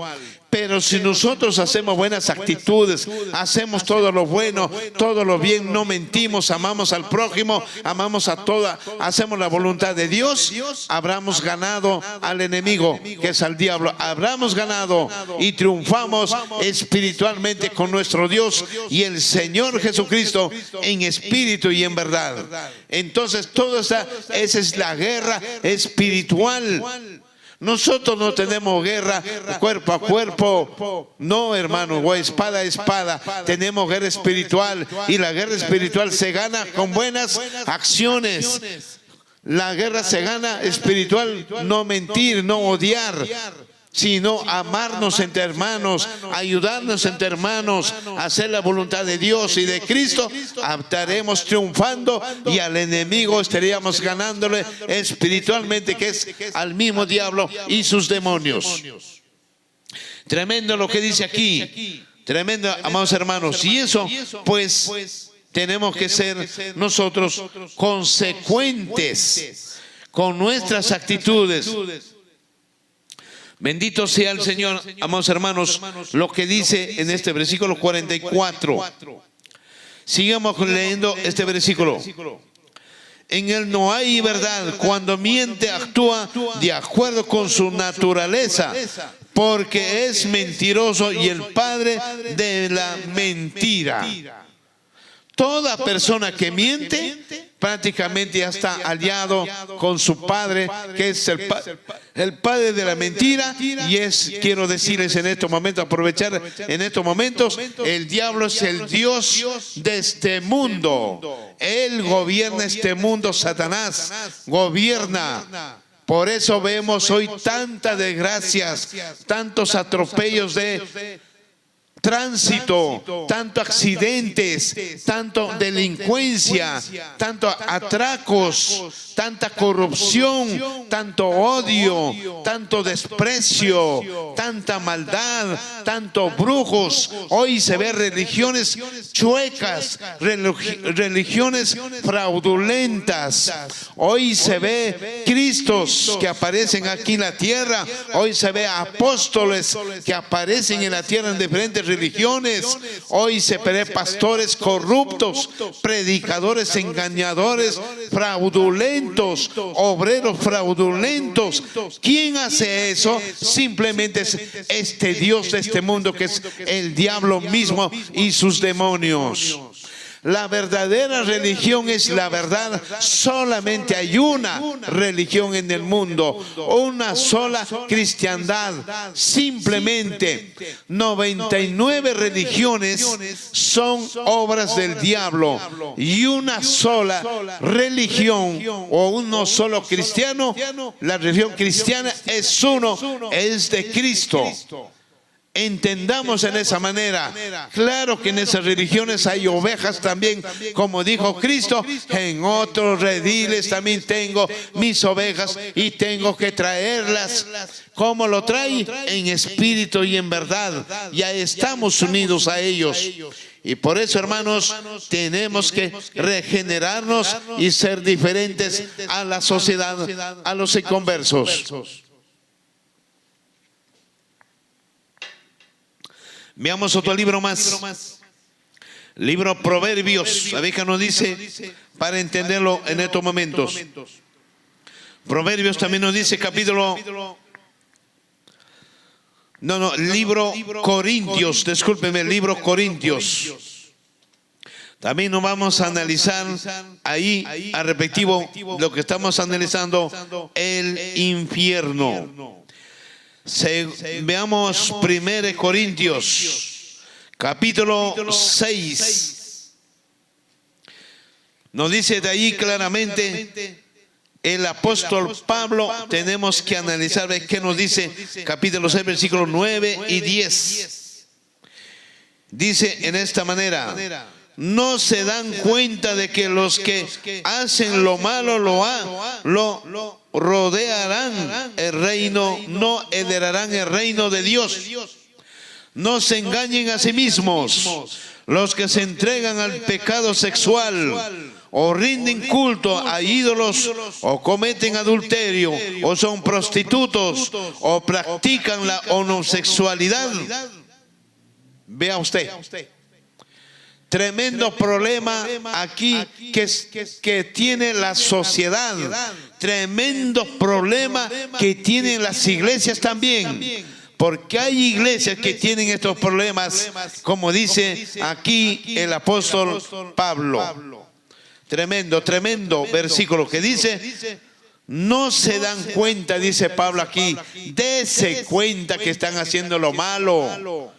Pero si nosotros hacemos buenas actitudes, hacemos todo lo bueno, todo lo bien, no mentimos, amamos al prójimo, amamos a toda, hacemos la voluntad de Dios, habremos ganado al enemigo, que es al diablo. Habremos ganado y triunfamos espiritualmente con nuestro Dios y el Señor Jesucristo en espíritu y en verdad. Entonces esa es la guerra espiritual. Nosotros no tenemos guerra cuerpo a cuerpo, no, hermano, o espada a espada. Tenemos guerra espiritual, y la guerra espiritual se gana con buenas acciones. La guerra se gana espiritual, no mentir, no odiar, sino amarnos entre hermanos, ayudarnos entre hermanos, hacer la voluntad de Dios y de Cristo. Estaremos triunfando, y al enemigo estaríamos ganándole espiritualmente, que es al mismo diablo y sus demonios. Tremendo lo que dice aquí, tremendo, amados hermanos. Y eso, pues, tenemos que ser nosotros consecuentes con nuestras actitudes. Bendito sea el Señor, amados hermanos, lo que dice en este versículo 44. Sigamos leyendo este versículo. En él no hay verdad. Cuando miente, actúa de acuerdo con su naturaleza, porque es mentiroso y el padre de la mentira. Toda persona que miente prácticamente ya está aliado con su padre, que es el padre de la mentira. Y quiero decirles en estos momentos, aprovechar en estos momentos, el diablo es el Dios de este mundo. Él gobierna este mundo, Satanás gobierna. Por eso vemos hoy tantas desgracias, tantos atropellos de tránsito, tanto accidentes, tanto delincuencia, tanto atracos, tanta corrupción, tanto odio, tanto desprecio, tanta maldad, tanto brujos. Hoy se ve religiones chuecas, religiones fraudulentas. Hoy se ve Cristos que aparecen aquí en la tierra. Hoy se ve apóstoles que aparecen en la tierra en diferentes religiones. Hoy se ve pastores corruptos, predicadores engañadores, fraudulentos, obreros fraudulentos. ¿Quién hace eso? Simplemente es este Dios de este mundo, que es el diablo mismo y sus demonios. La verdadera religión es la verdad. Solamente hay una religión en el mundo, una sola cristiandad. Simplemente 99 religiones son obras del diablo, y una sola religión o uno solo cristiano, la religión cristiana es uno, es de Cristo. Entendamos en esa manera. Claro que en esas religiones hay ovejas también, como dijo Cristo: en otros rediles también tengo mis ovejas y tengo que traerlas. ¿Cómo lo trae? En espíritu y en verdad. Ya estamos unidos a ellos. Y por eso, hermanos, tenemos que regenerarnos y ser diferentes a la sociedad, a los inconversos. Veamos otro libro más. Libro Proverbios. ¿Sabéis qué nos dice? Para entenderlo en estos momentos. Proverbios también nos dice capítulo... libro Corintios, discúlpeme, libro Corintios. También nos vamos a analizar ahí, al respectivo, lo que estamos analizando, el infierno. Veamos 1 Corintios, capítulo 6. Nos dice de ahí claramente el apóstol Pablo. Tenemos que analizar qué nos dice capítulo 6, versículos 9 y 10. Dice en esta manera: no se dan cuenta de que los que hacen lo malo lo rodearán el reino, no heredarán el reino de Dios. No se engañen a sí mismos. Los que se entregan al pecado sexual, o rinden culto a ídolos, o cometen adulterio, o son prostitutos, o practican la homosexualidad. Vea usted. Tremendo problema aquí que tiene la sociedad. Tremendo problema que tienen las iglesias también. Porque hay iglesias que tienen estos problemas, como dice aquí el apóstol Pablo. Tremendo versículo que dice: no se dan cuenta, dice Pablo aquí, dése cuenta que están haciendo lo malo.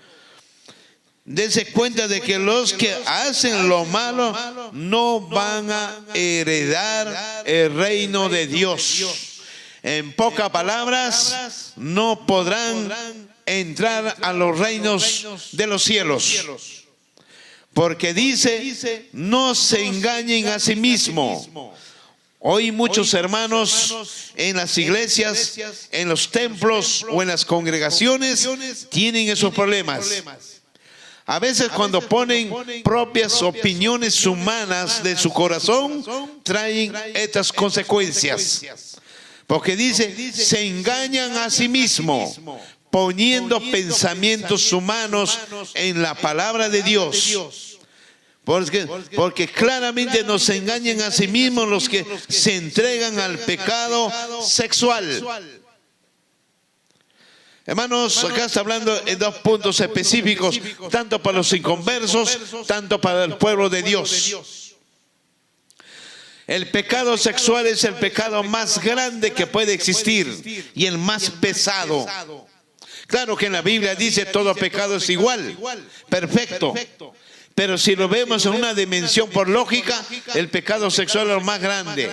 Dese cuenta de que los que hacen lo malo no van a heredar el reino de Dios. En pocas palabras, no podrán entrar a los reinos de los cielos. Porque dice: no se engañen a sí mismos. Hoy muchos hermanos en las iglesias, en los templos o en las congregaciones tienen esos problemas. A veces cuando ponen propias opiniones humanas de su corazón, traen estas consecuencias. Porque dice: se engañan a sí mismos, poniendo pensamientos humanos en la palabra de Dios. Porque claramente nos engañan a sí mismos los que se entregan al pecado sexual. Hermanos, acá está hablando en dos puntos específicos, tanto para los inconversos, tanto para el pueblo de Dios. El pecado sexual es el pecado más grande que puede existir y el más pesado. Claro que en la Biblia dice todo pecado es igual, perfecto. Pero si lo vemos en una dimensión por lógica, el pecado sexual es lo más grande.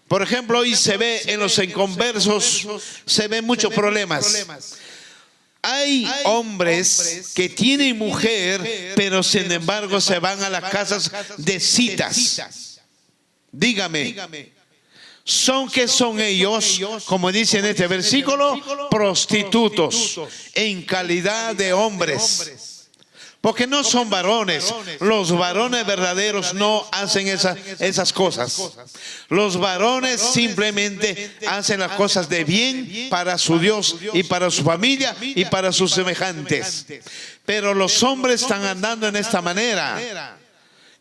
Por ejemplo, hoy se ve en los inconversos, se ven muchos problemas. Hay hombres que tienen mujer, pero sin embargo se van a las casas de citas. Dígame, ¿qué son ellos? Como dice en este versículo, prostitutos en calidad de hombres. Porque no son varones. Los varones verdaderos no hacen esas cosas. Los varones simplemente hacen las cosas de bien para su Dios y para su familia y para sus semejantes. Pero los hombres están andando en esta manera.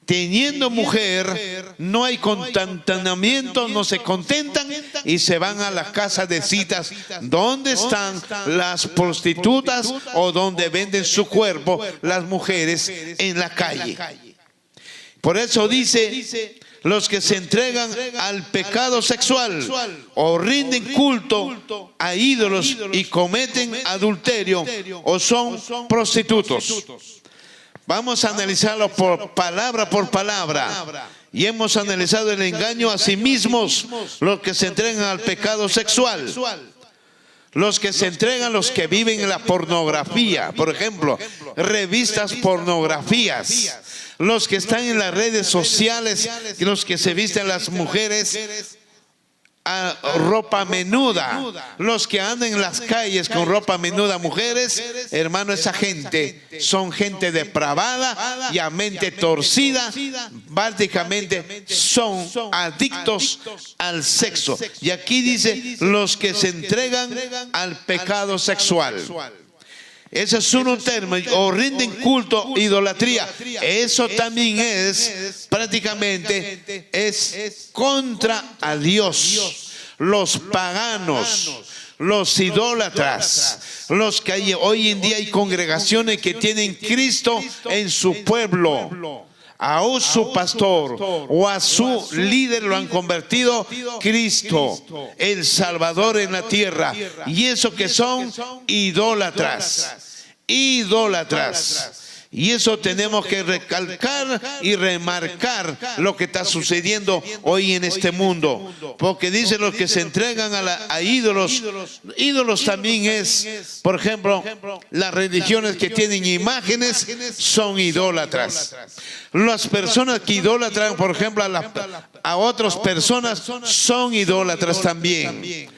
Teniendo mujer, no hay contentamiento, no se contentan y se van a las casas de citas donde están las prostitutas o donde venden su cuerpo las mujeres en la calle. Por eso dice: los que se entregan al pecado sexual o rinden culto a ídolos y cometen adulterio o son prostitutos. Vamos a analizarlo por palabra. Y hemos analizado el engaño a sí mismos, los que se entregan al pecado sexual. Los que se entregan, los que viven en la pornografía, por ejemplo, revistas pornografías. Los que están en las redes sociales, los que se visten las mujeres a ropa menuda, los que andan en las calles con ropa menuda, mujeres, hermano, esa gente son gente depravada y a mente torcida, básicamente son adictos al sexo. Y aquí dice: los que se entregan al pecado sexual. Ese es un término, o rinden culto, idolatría. Eso también es prácticamente es contra a Dios. Los paganos, los idólatras, los que hay, hoy en día hay congregaciones que tienen Cristo en su pueblo. A su pastor o a su líder lo han convertido Cristo, el Salvador en la tierra. Y eso que son idólatras. Idólatras. Y eso tenemos que recalcar y remarcar lo que está sucediendo hoy en este mundo. Porque dicen los que se entregan a ídolos. Ídolos también es, por ejemplo, las religiones que tienen imágenes son idólatras. Las personas que idolatran, por ejemplo, a otras personas son idólatras también.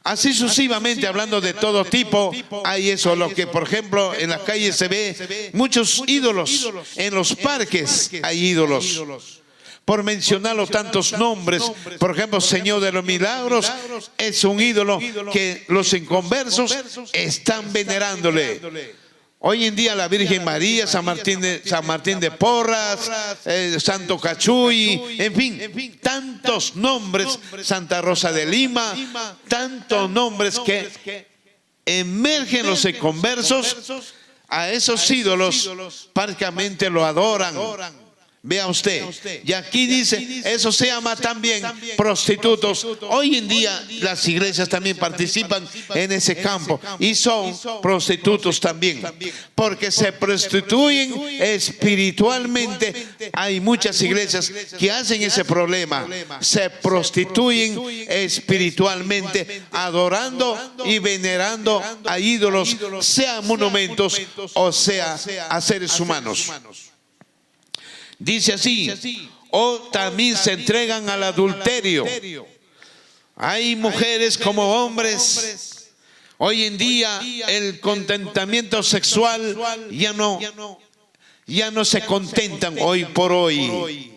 Así sucesivamente, hablando de todo tipo, hay eso, lo que por ejemplo en las calles se ve muchos ídolos, en los parques hay ídolos. Por mencionarlo tantos nombres, por ejemplo, Señor de los Milagros es un ídolo que los inconversos están venerándole. Hoy en día la Virgen María, San Martín de Porras, Santo Cachuy, en fin, tantos nombres, Santa Rosa de Lima, tantos nombres que emergen los inconversos, a esos ídolos prácticamente lo adoran. Vea usted, y aquí dice, eso se llama también prostitutos. Hoy en día las iglesias también participan en ese campo y son prostitutos también, porque se prostituyen espiritualmente. Hay muchas iglesias que hacen ese problema, se prostituyen espiritualmente, adorando y venerando a ídolos, sean monumentos o sea a seres humanos. Dice así, o también se entregan al adulterio. Hay mujeres como hombres. Hoy en día el contentamiento sexual ya no se contentan hoy por hoy.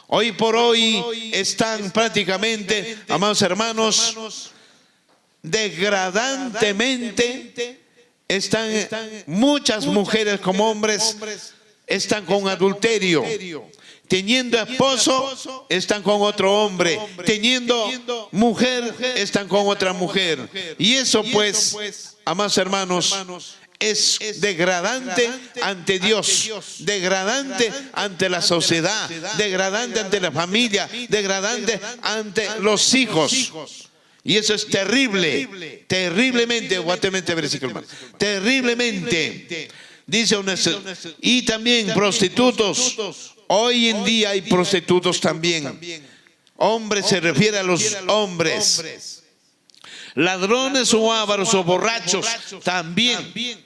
Hoy por hoy están prácticamente, amados hermanos, degradantemente, están muchas mujeres como hombres, están con adulterio. Teniendo esposo, están con otro hombre. Teniendo mujer, están con otra mujer. Y eso pues, amados hermanos, es degradante ante Dios, degradante ante la sociedad, degradante ante la familia, degradante ante los hijos. Y eso es terrible, terriblemente, terriblemente. Dice y también prostitutos. Hoy en día hay prostitutos también. Hombres se refiere a los hombres. Ladrones o ávaros o borrachos también.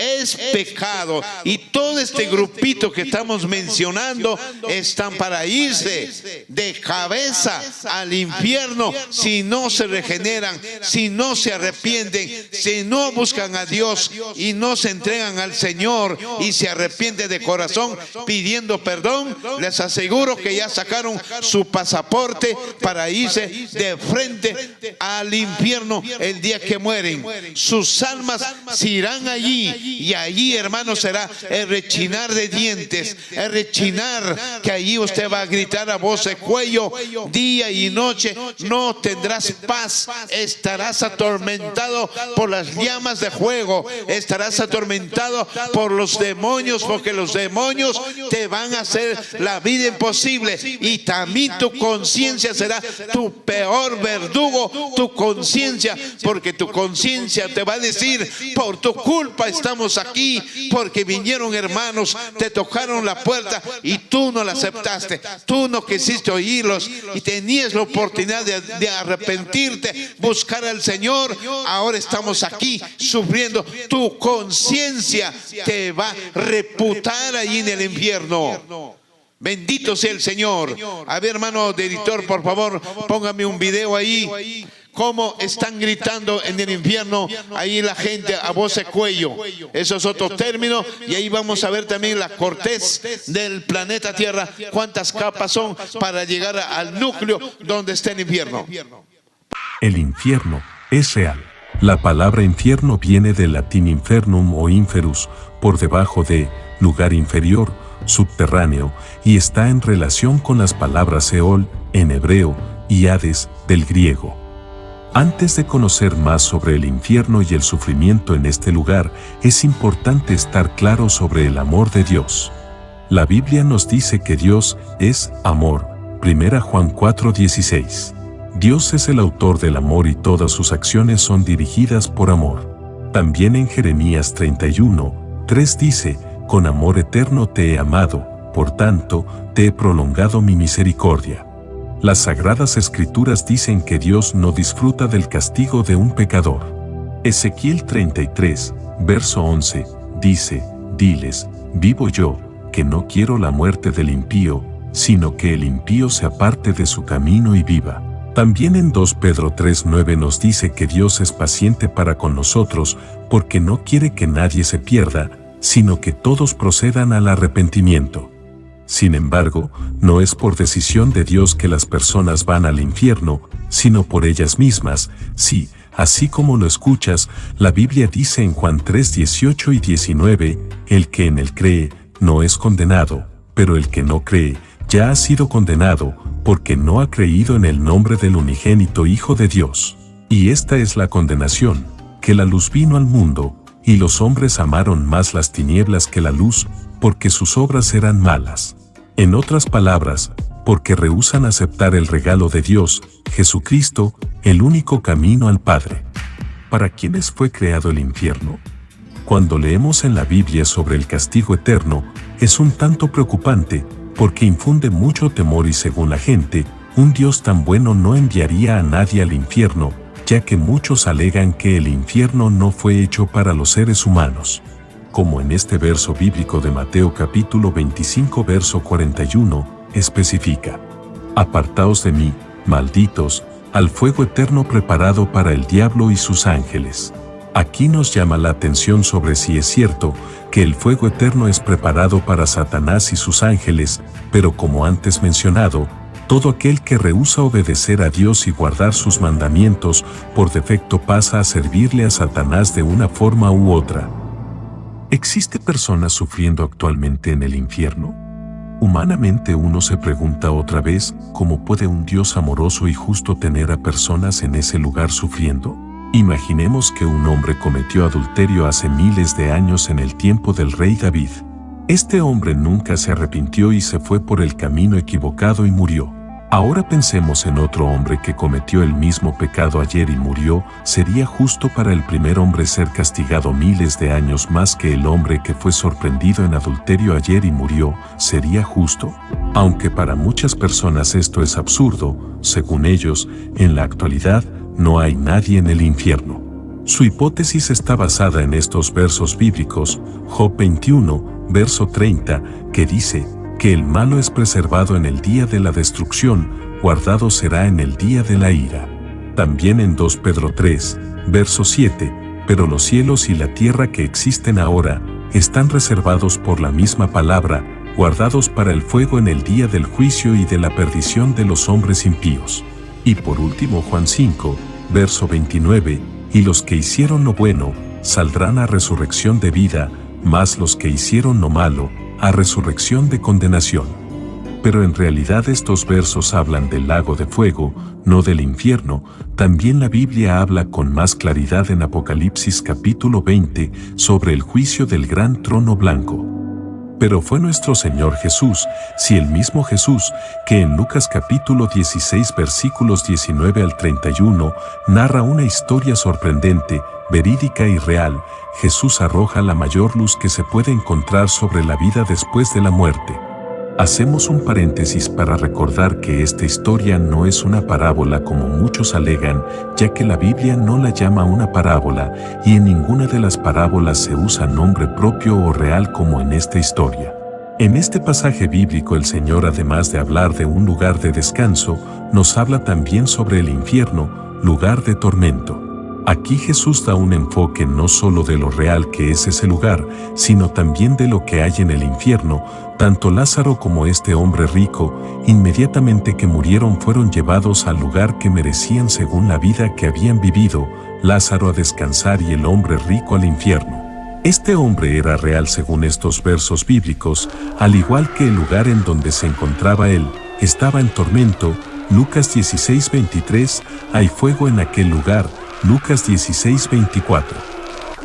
Es pecado. Y todo este grupito que estamos mencionando están para irse de cabeza al infierno si no se regeneran, si no se arrepienten, si no buscan a Dios y no se entregan al Señor y se arrepienten de corazón pidiendo perdón. Les aseguro que ya sacaron su pasaporte para irse de frente al infierno el día que mueren. Sus almas se irán allí. Y allí, hermano, será el rechinar de dientes, el rechinar que allí usted va a gritar a voz de cuello, día y noche. No tendrás paz, estarás atormentado por las llamas de fuego, estarás atormentado por los demonios, porque los demonios te van a hacer la vida imposible. Y también tu conciencia será tu peor verdugo, tu conciencia, porque tu conciencia te va a decir, por tu culpa estamos aquí, porque vinieron hermanos, te tocaron la puerta y tú no la aceptaste, tú no quisiste oírlos y tenías la oportunidad de arrepentirte, buscar al Señor. Ahora estamos aquí sufriendo. Tu conciencia te va a reputar ahí en el infierno. Bendito sea el Señor. A ver, hermano de editor, por favor, póngame un video ahí. Cómo están gritando en el infierno ahí la gente a voz de cuello. Eso es otro término. Y ahí vamos a ver también la corteza del planeta Tierra. Cuántas capas son para llegar al núcleo donde está el infierno. El infierno es real. La palabra infierno viene del latín infernum o inferus, por debajo de, lugar inferior, subterráneo, y está en relación con las palabras Seol, en hebreo, y Hades, del griego. Antes de conocer más sobre el infierno y el sufrimiento en este lugar, es importante estar claro sobre el amor de Dios. La Biblia nos dice que Dios es amor. 1 Juan 4:16. Dios es el autor del amor y todas sus acciones son dirigidas por amor. También en Jeremías 31:3 dice, con amor eterno te he amado, por tanto, te he prolongado mi misericordia. Las Sagradas Escrituras dicen que Dios no disfruta del castigo de un pecador. Ezequiel 33, verso 11, dice, diles, vivo yo, que no quiero la muerte del impío, sino que el impío se aparte de su camino y viva. También en 2 Pedro 3:9 nos dice que Dios es paciente para con nosotros, porque no quiere que nadie se pierda, sino que todos procedan al arrepentimiento. Sin embargo, no es por decisión de Dios que las personas van al infierno, sino por ellas mismas. Sí, así como lo escuchas, la Biblia dice en Juan 3:18 y 19, el que en él cree, no es condenado, pero el que no cree, ya ha sido condenado, porque no ha creído en el nombre del unigénito Hijo de Dios. Y esta es la condenación, que la luz vino al mundo, y los hombres amaron más las tinieblas que la luz, porque sus obras eran malas. En otras palabras, porque rehúsan aceptar el regalo de Dios, Jesucristo, el único camino al Padre. ¿Para quiénes fue creado el infierno? Cuando leemos en la Biblia sobre el castigo eterno, es un tanto preocupante, porque infunde mucho temor y según la gente, un Dios tan bueno no enviaría a nadie al infierno, ya que muchos alegan que el infierno no fue hecho para los seres humanos. Como en este verso bíblico de Mateo capítulo 25 verso 41, especifica: Apartaos de mí, malditos, al fuego eterno preparado para el diablo y sus ángeles. Aquí nos llama la atención sobre si es cierto que el fuego eterno es preparado para Satanás y sus ángeles, pero como antes mencionado, todo aquel que rehúsa obedecer a Dios y guardar sus mandamientos, por defecto pasa a servirle a Satanás de una forma u otra. ¿Existe personas sufriendo actualmente en el infierno? Humanamente uno se pregunta otra vez, ¿cómo puede un Dios amoroso y justo tener a personas en ese lugar sufriendo? Imaginemos que un hombre cometió adulterio hace miles de años en el tiempo del rey David. Este hombre nunca se arrepintió y se fue por el camino equivocado y murió. Ahora pensemos en otro hombre que cometió el mismo pecado ayer y murió. ¿Sería justo para el primer hombre ser castigado miles de años más que el hombre que fue sorprendido en adulterio ayer y murió? ¿Sería justo? Aunque para muchas personas esto es absurdo, según ellos, en la actualidad, no hay nadie en el infierno. Su hipótesis está basada en estos versos bíblicos, Job 21, verso 30, que dice que el malo es preservado en el día de la destrucción, guardado será en el día de la ira. También en 2 Pedro 3, verso 7, pero los cielos y la tierra que existen ahora, están reservados por la misma palabra, guardados para el fuego en el día del juicio y de la perdición de los hombres impíos. Y por último Juan 5, verso 29, y los que hicieron lo bueno, saldrán a resurrección de vida, mas los que hicieron lo malo, a resurrección de condenación. Pero en realidad estos versos hablan del lago de fuego, no del infierno. También la Biblia habla con más claridad en Apocalipsis capítulo 20 sobre el juicio del gran trono blanco. Pero fue nuestro Señor Jesús, sí el mismo Jesús, que en Lucas capítulo 16 versículos 19 al 31 narra una historia sorprendente, verídica y real. Jesús arroja la mayor luz que se puede encontrar sobre la vida después de la muerte. Hacemos un paréntesis para recordar que esta historia no es una parábola como muchos alegan, ya que la Biblia no la llama una parábola y en ninguna de las parábolas se usa nombre propio o real como en esta historia. En este pasaje bíblico el Señor, además de hablar de un lugar de descanso, nos habla también sobre el infierno, lugar de tormento. Aquí Jesús da un enfoque no solo de lo real que es ese lugar, sino también de lo que hay en el infierno. Tanto Lázaro como este hombre rico, inmediatamente que murieron fueron llevados al lugar que merecían según la vida que habían vivido, Lázaro a descansar y el hombre rico al infierno. Este hombre era real según estos versos bíblicos, al igual que el lugar en donde se encontraba él, estaba en tormento. Lucas 16:23, hay fuego en aquel lugar. Lucas 16:24.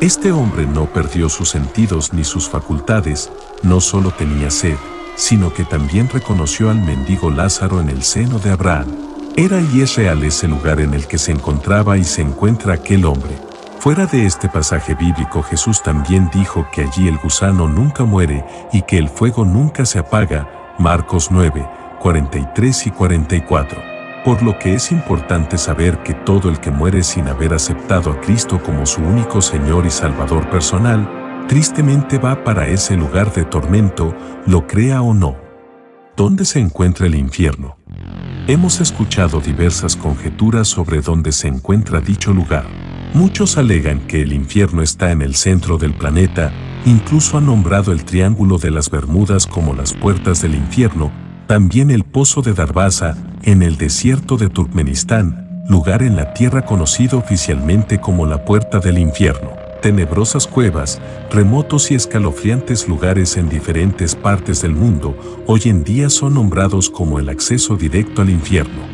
Este hombre no perdió sus sentidos ni sus facultades, no solo tenía sed, sino que también reconoció al mendigo Lázaro en el seno de Abraham. Era y es real ese lugar en el que se encontraba y se encuentra aquel hombre. Fuera de este pasaje bíblico, Jesús también dijo que allí el gusano nunca muere y que el fuego nunca se apaga, Marcos 9, 43 y 44. Por lo que es importante saber que todo el que muere sin haber aceptado a Cristo como su único Señor y Salvador personal, tristemente va para ese lugar de tormento, lo crea o no. ¿Dónde se encuentra el infierno? Hemos escuchado diversas conjeturas sobre dónde se encuentra dicho lugar. Muchos alegan que el infierno está en el centro del planeta, incluso han nombrado el Triángulo de las Bermudas como las puertas del infierno, también el Pozo de Darbaza, en el desierto de Turkmenistán, lugar en la tierra conocido oficialmente como la Puerta del Infierno. Tenebrosas cuevas, remotos y escalofriantes lugares en diferentes partes del mundo, hoy en día son nombrados como el acceso directo al infierno.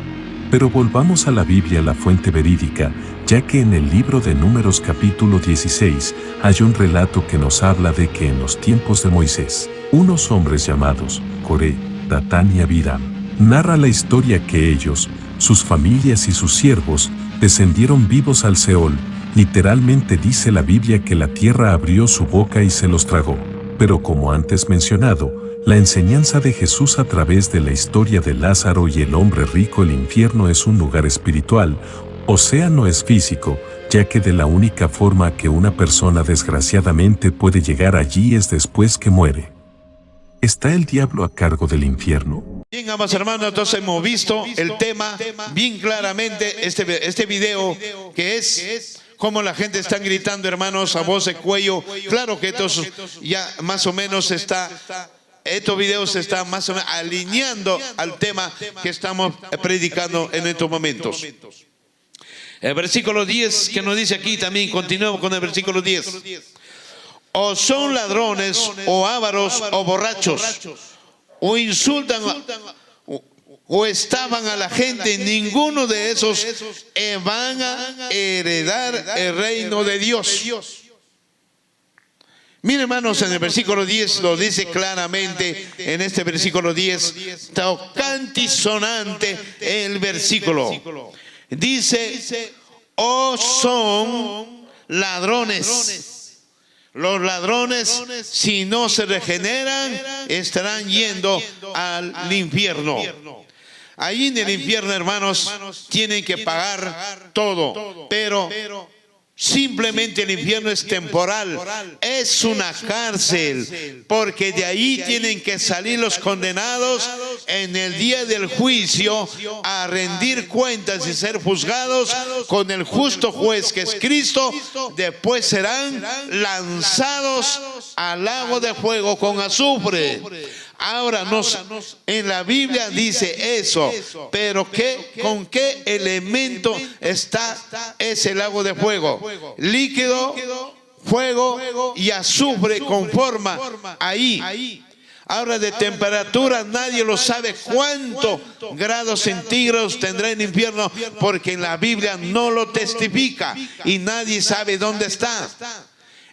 Pero volvamos a la Biblia, la fuente verídica, ya que en el libro de Números capítulo 16 hay un relato que nos habla de que en los tiempos de Moisés, unos hombres llamados Coré, Datán y Abiram, narra la historia que ellos, sus familias y sus siervos, descendieron vivos al Seol. Literalmente dice la Biblia que la tierra abrió su boca y se los tragó. Pero como antes mencionado, la enseñanza de Jesús a través de la historia de Lázaro y el hombre rico, el infierno es un lugar espiritual, o sea, no es físico, ya que de la única forma que una persona desgraciadamente puede llegar allí es después que muere. ¿Está el diablo a cargo del infierno? Bien, amados hermanos, entonces hemos visto el tema bien claramente, este video que es cómo la gente está gritando, hermanos, a voz de cuello. Claro que estos ya más o menos estos videos se están más o menos alineando al tema que estamos predicando en estos momentos. El versículo 10 que nos dice aquí también, continuamos con el versículo 10. O son ladrones, o ávaros, o borrachos, o insultan, o estaban a la gente, ninguno de esos van a heredar el reino de Dios. Miren, hermanos, en el versículo 10 lo dice claramente, en este versículo 10, tocante y sonante el versículo. Dice, o son ladrones. Los ladrones, si no se regeneran, estarán yendo al infierno. Allí en el infierno, hermanos, tienen que pagar todo, pero simplemente el infierno es temporal, es una cárcel, porque de ahí tienen que salir los condenados en el día del juicio a rendir cuentas y ser juzgados con el justo juez que es Cristo. Después serán lanzados al lago de fuego con azufre. Ahora, en la Biblia dice eso, pero ¿con qué elemento está ese lago de fuego? Líquido, fuego y azufre conforma ahí. Ahora, de temperatura nadie lo sabe cuántos grados centígrados tendrá el infierno, porque en la Biblia no lo testifica y nadie sabe dónde está.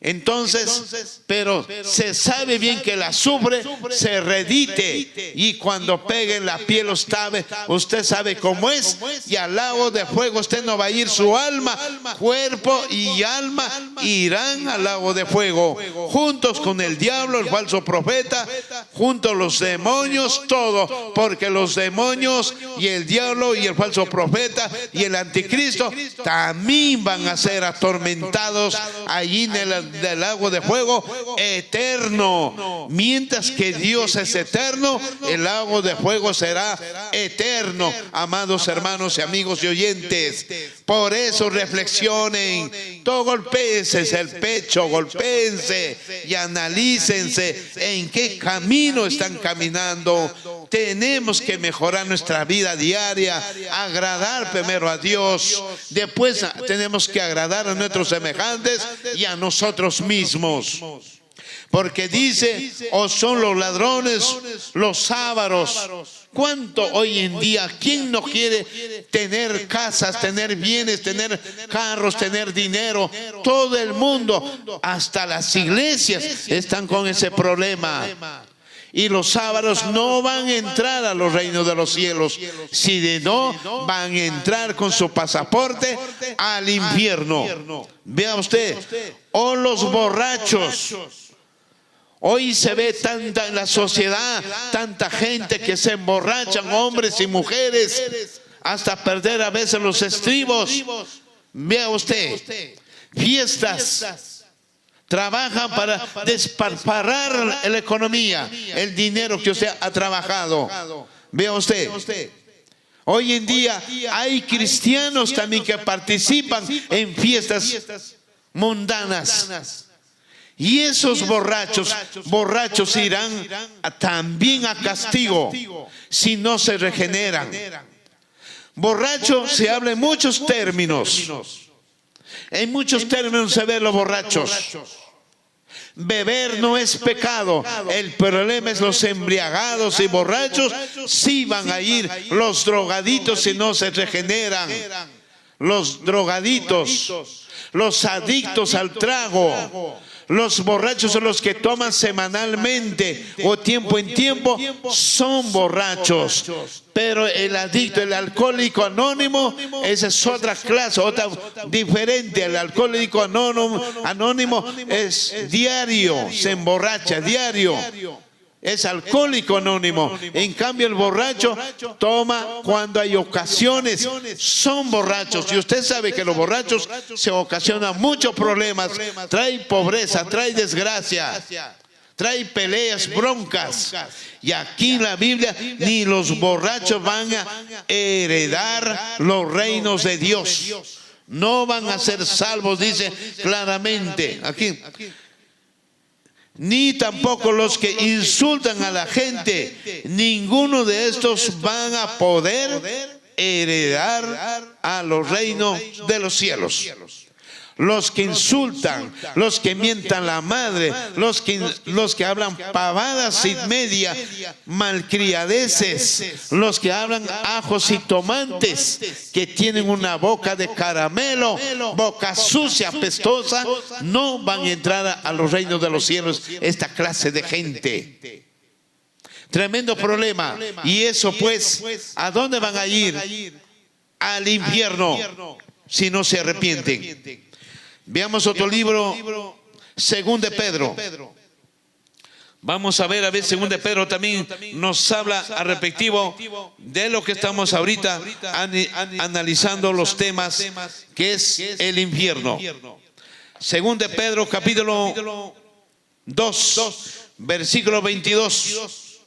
Entonces, pero se sabe bien que el azufre se redite y cuando pegue en la piel usted sabe cómo es, y al lago de fuego usted no va a ir, su alma, cuerpo y alma irán al lago de fuego, juntos con el diablo, el falso profeta, juntos los demonios, todo, porque los demonios y el diablo y el falso profeta y el anticristo también van a ser atormentados allí en del lago de fuego eterno. Mientras que Dios es eterno, el lago de fuego será eterno, amados hermanos y amigos y oyentes. Por eso reflexionen, golpéense el pecho, golpéense y analícense en qué camino están caminando. tenemos que mejorar nuestra vida diaria, agradar primero a Dios, después tenemos que agradar a nuestros semejantes y a nosotros mismos. Porque dice, o son los ladrones, los ávaros. ¿Cuánto hoy en día, quién no quiere tener casas, tener bienes, tener carros, tener dinero? Todo el mundo, hasta las iglesias, están con ese problema. Y los ávaros no van a entrar a los reinos de los cielos. Si de no, van a entrar con su pasaporte al infierno. Vea usted, o los borrachos. Hoy se ve tanta en la sociedad, tanta gente que se emborrachan, hombres y mujeres, hasta perder a veces los estribos. Vea usted, fiestas, trabajan para desparparar la economía, el dinero que usted ha trabajado. Vea usted, hoy en día hay cristianos también que participan en fiestas mundanas. Y esos borrachos irán también a castigo si no se regeneran. Borracho se habla en muchos términos. En muchos términos se ven los borrachos. Beber no es pecado. El problema es los embriagados y borrachos. Sí van a ir los drogaditos si no se regeneran. Los drogaditos, los adictos al trago. Los borrachos son los que toman semanalmente o tiempo en tiempo, son borrachos. Pero el adicto, el alcohólico anónimo, esa es otra clase, otra diferente. El alcohólico anónimo es diario, se emborracha diario. Es alcohólico anónimo. En cambio el borracho toma cuando hay ocasiones. Son borrachos. Y usted sabe que los borrachos se ocasionan muchos problemas. Trae pobreza, trae desgracia, trae peleas, broncas. Y aquí en la Biblia ni los borrachos van a heredar los reinos de Dios. No van a ser salvos, dice claramente aquí. Ni tampoco los que insultan a la gente. Ninguno de estos van a poder heredar a los reinos de los cielos. Los que insultan, los que mientan la madre, los que hablan pavadas y media, malcriadeces, los que hablan ajos y tomantes, que tienen una boca de caramelo, boca sucia, apestosa, no van a entrar a los reinos de los cielos esta clase de gente. Tremendo problema. Y eso pues, ¿a dónde van a ir? Al infierno, si no se arrepienten. Veamos otro libro, 2 de Pedro. Vamos a ver 2 de Pedro también nos habla al respectivo de lo que estamos ahorita analizando los temas, que es el infierno. 2 de Pedro capítulo 2, versículo 22.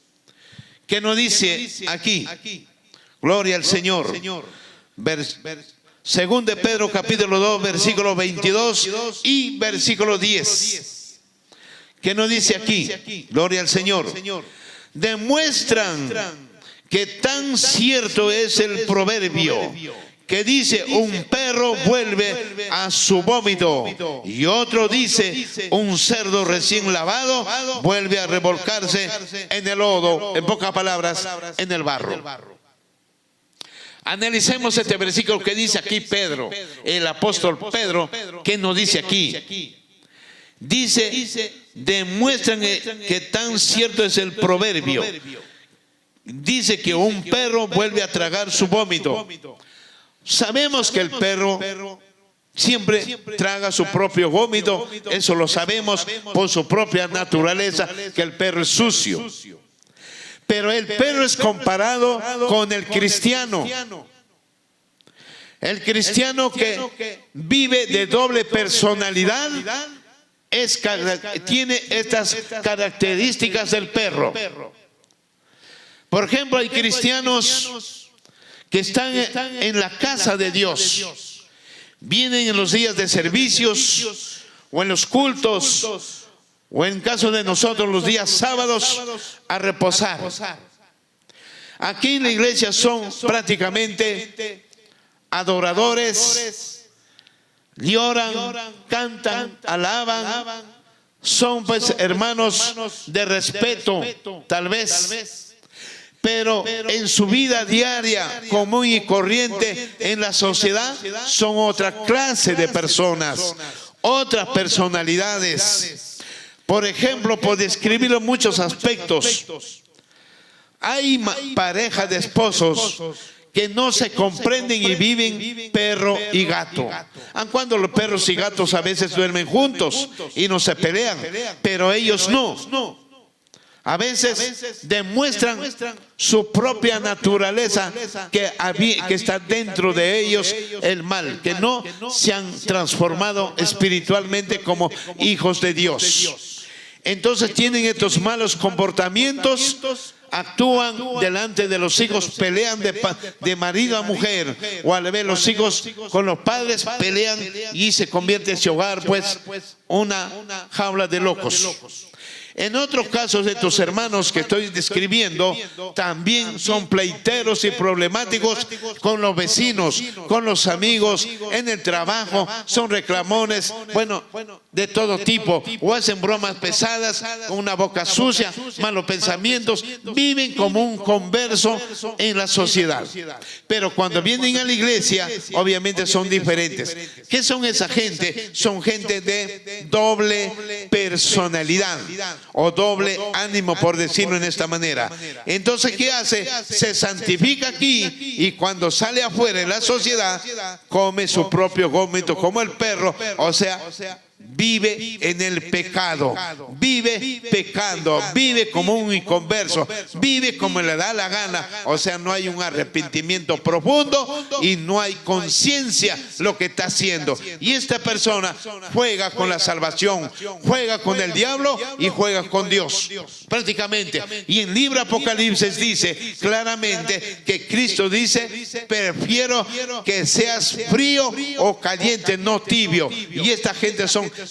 ¿Qué nos dice aquí? Gloria al Señor. 2 de Pedro capítulo 2 versículo 22 y versículo 10. ¿Qué nos dice aquí? Gloria al Señor. Demuestran que tan cierto es el proverbio que dice: un perro vuelve a su vómito, y otro dice: un cerdo recién lavado vuelve a revolcarse en el lodo. En pocas palabras, en el barro. Analicemos este versículo que dice aquí Pedro, el apóstol Pedro. ¿Qué nos dice aquí? Dice, demuestran que tan cierto es el proverbio. Dice que un perro vuelve a tragar su vómito. Sabemos que el perro siempre traga su propio vómito. Eso lo sabemos por su propia naturaleza, que el perro es sucio. Pero el perro es comparado con el cristiano. El cristiano que vive de doble personalidad tiene estas características del perro. Por ejemplo, hay cristianos que están en la casa de Dios. Vienen en los días de servicios o en los cultos, o en caso de nosotros los días sábados, a reposar. Aquí en la iglesia son prácticamente adoradores, lloran, cantan, alaban, son pues hermanos de respeto, tal vez, pero en su vida diaria, común y corriente en la sociedad, son otra clase de personas, otras personalidades. Por ejemplo, por describirlo en muchos aspectos, hay parejas de esposos que no se comprenden y viven perro y gato. Aun cuando los perros y gatos a veces duermen juntos y no se pelean, pero ellos no. A veces demuestran su propia naturaleza que está dentro de ellos el mal, que no se han transformado espiritualmente como hijos de Dios. Entonces tienen estos malos comportamientos, actúan delante de los hijos, pelean de marido a mujer, o al ver los hijos con los padres pelean y se convierte ese hogar pues una jaula de locos. En otros casos, estos hermanos que estoy describiendo también son pleiteros y problemáticos con los vecinos, con los amigos, en el trabajo, son reclamones, bueno, de todo tipo, o hacen bromas pesadas, con una boca sucia, malos pensamientos, viven como un converso en la sociedad. Pero cuando vienen a la iglesia, obviamente son diferentes. ¿Qué son esa gente? Son gente de doble personalidad o doble ánimo, por decirlo en esta manera. Entonces, ¿qué hace? Se santifica aquí y cuando sale afuera en la sociedad, come su propio vómito como el perro, o sea, vive en el pecado, vive pecando, vive como un inconverso, vive como le da la gana, o sea, no hay un arrepentimiento profundo y no hay conciencia lo que está haciendo. Y esta persona juega con la salvación, juega con el diablo y juega con Dios, prácticamente. Y en el libro Apocalipsis dice claramente que Cristo dice: prefiero que seas frío o caliente, no tibio. Y esta gente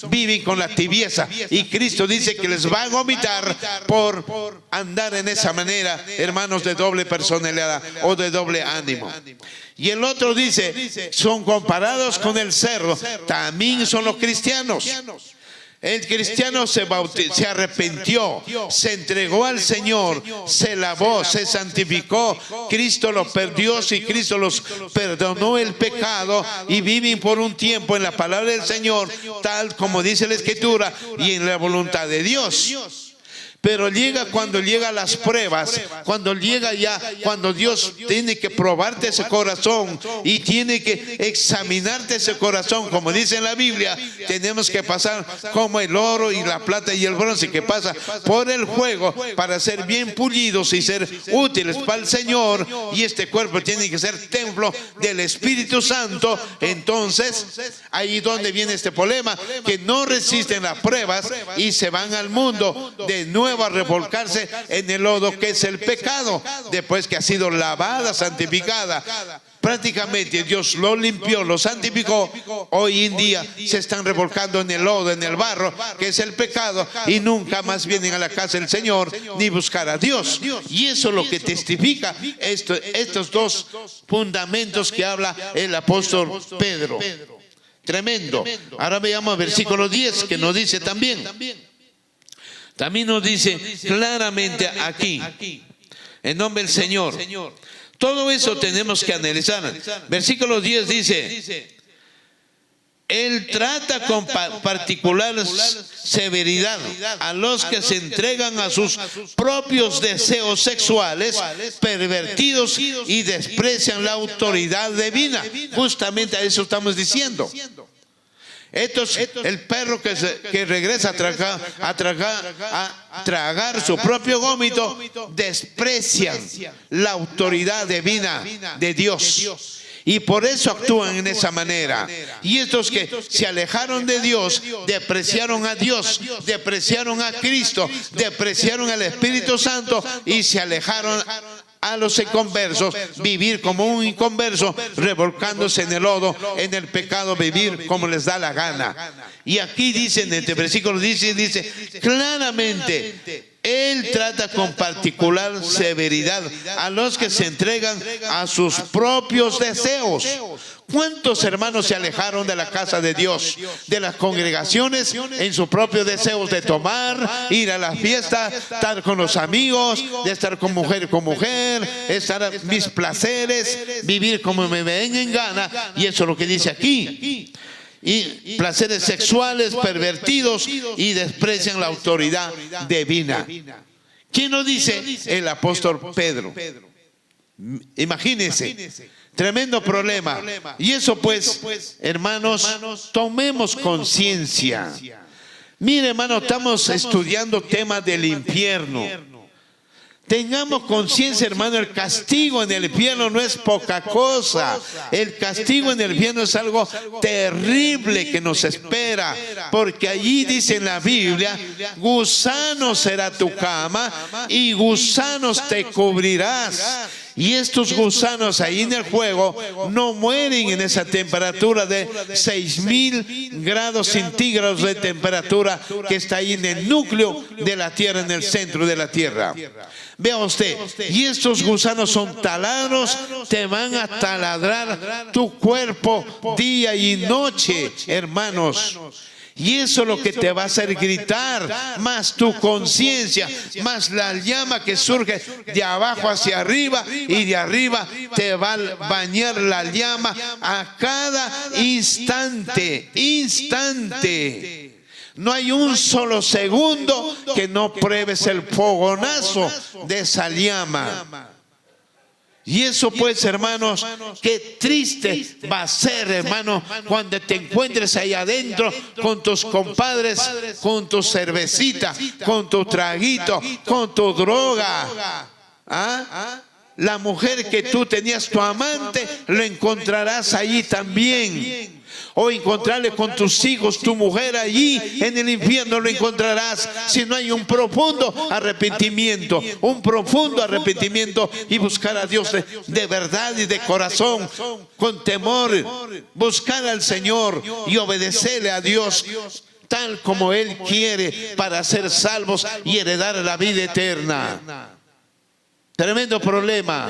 viven con la tibieza, y Cristo dice que les va a vomitar por andar en esa manera, hermanos, de doble personalidad o de doble ánimo. Y el otro dice, son comparados con el cerdo. También son los cristianos. El cristiano se arrepintió, se entregó al Señor, se lavó, se santificó. Cristo los perdió y Cristo los perdonó el pecado, y viven por un tiempo en la palabra del Señor, tal como dice la Escritura, y en la voluntad de Dios. Pero llega cuando llegan las pruebas, cuando Dios tiene que probarte ese corazón y tiene que examinarte ese corazón, como dice en la Biblia, tenemos que pasar como el oro y la plata y el bronce, que pasa por el fuego para ser bien pulidos y ser útiles para el Señor. Y este cuerpo tiene que ser templo del Espíritu Santo. Entonces, ahí donde viene este problema, que no resisten las pruebas y se van al mundo de nuevo a revolcarse en el lodo que es el pecado, después que ha sido lavada, santificada. Prácticamente Dios lo limpió, lo santificó. Hoy en día se están revolcando en el lodo, en el barro, que es el pecado, y nunca más vienen a la casa del Señor ni buscar a Dios. Y eso es lo que testifica estos dos fundamentos que habla el apóstol Pedro. Tremendo. Ahora veamos el versículo 10, que nos dice también nos dice claramente aquí, en nombre del Señor. Todo eso tenemos que analizar. Versículo 10 dice: Él trata con particular severidad a los que se entregan a sus propios deseos sexuales pervertidos y desprecian la autoridad divina. Justamente a eso estamos diciendo. El perro que regresa a tragar su propio vómito, desprecian la autoridad divina de Dios. Y por eso actúan en esa manera. Y estos que se alejaron de Dios, despreciaron a Dios, despreciaron a Cristo, despreciaron al Espíritu Santo y se alejaron a los inconversos, vivir como un inconverso, revolcándose en el lodo, en el pecado, vivir como les da la gana. Y aquí dice, en este versículo dice claramente, Él trata con particular severidad a los que se entregan a sus propios deseos. ¿Cuántos hermanos se alejaron de la casa de Dios, de las congregaciones, en sus propios deseos de tomar, ir a las fiestas, estar con los amigos, de estar con mujer, estar a mis placeres, vivir como me venga en gana? Y eso es lo que dice aquí. Y placeres sexuales pervertidos y desprecian la autoridad divina. ¿Quién lo dice? El apóstol Pedro. Imagínense, tremendo problema. Y eso pues, hermanos, tomemos conciencia. Mire, hermano, estamos estudiando temas del infierno. Tengamos conciencia, hermano, el castigo en el infierno no es poca cosa. El castigo en el infierno es algo terrible que nos espera. Porque allí dice en la Biblia, gusano será tu cama y gusanos te cubrirás. Y estos gusanos ahí en el fuego no mueren en esa temperatura de 6.000 grados centígrados de temperatura que está ahí en el núcleo de la tierra, en el centro de la tierra. Vea usted, y estos gusanos son taladros, te van a taladrar tu cuerpo día y noche, hermanos. Y eso es lo que te va a hacer gritar, más tu conciencia, más la llama que surge de abajo hacia arriba, y de arriba te va a bañar la llama a cada instante. No hay un solo segundo que no pruebes el fogonazo de esa llama. Y eso pues, hermanos, qué triste va a ser, hermano, cuando te encuentres ahí adentro con tus compadres, con tu cervecita, con tu traguito, con tu droga. La mujer que tú tenías, tu amante, lo encontrarás allí también. O encontrarle con tus hijos, tu mujer allí en el infierno lo encontrarás, si no hay un profundo arrepentimiento y buscar a Dios de verdad y de corazón, con temor, buscar al Señor y obedecerle a Dios tal como Él quiere para ser salvos y heredar la vida eterna. Tremendo problema.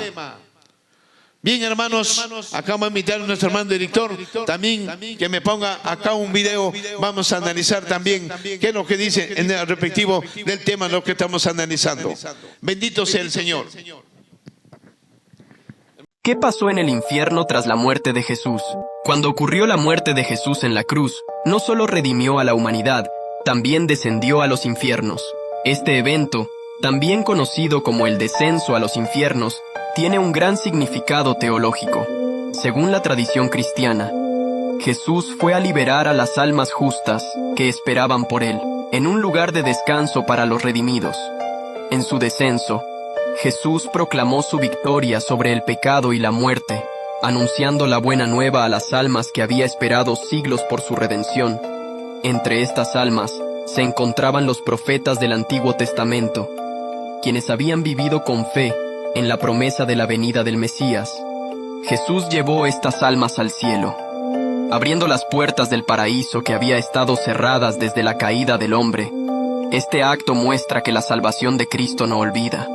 Bien, hermanos, acá vamos a invitar a nuestro hermano director también que me ponga acá un video. Vamos a analizar también qué es lo que dice en el respectivo del tema lo que estamos analizando. Bendito sea el Señor. ¿Qué pasó en el infierno tras la muerte de Jesús? Cuando ocurrió la muerte de Jesús en la cruz, no solo redimió a la humanidad, también descendió a los infiernos. Este evento, también conocido como el descenso a los infiernos, tiene un gran significado teológico. Según la tradición cristiana, Jesús fue a liberar a las almas justas que esperaban por Él, en un lugar de descanso para los redimidos. En su descenso, Jesús proclamó su victoria sobre el pecado y la muerte, anunciando la buena nueva a las almas que había esperado siglos por su redención. Entre estas almas se encontraban los profetas del Antiguo Testamento, quienes habían vivido con fe en la promesa de la venida del Mesías. Jesús llevó estas almas al cielo, abriendo las puertas del paraíso que había estado cerradas desde la caída del hombre. Este acto muestra que la salvación de Cristo no olvida.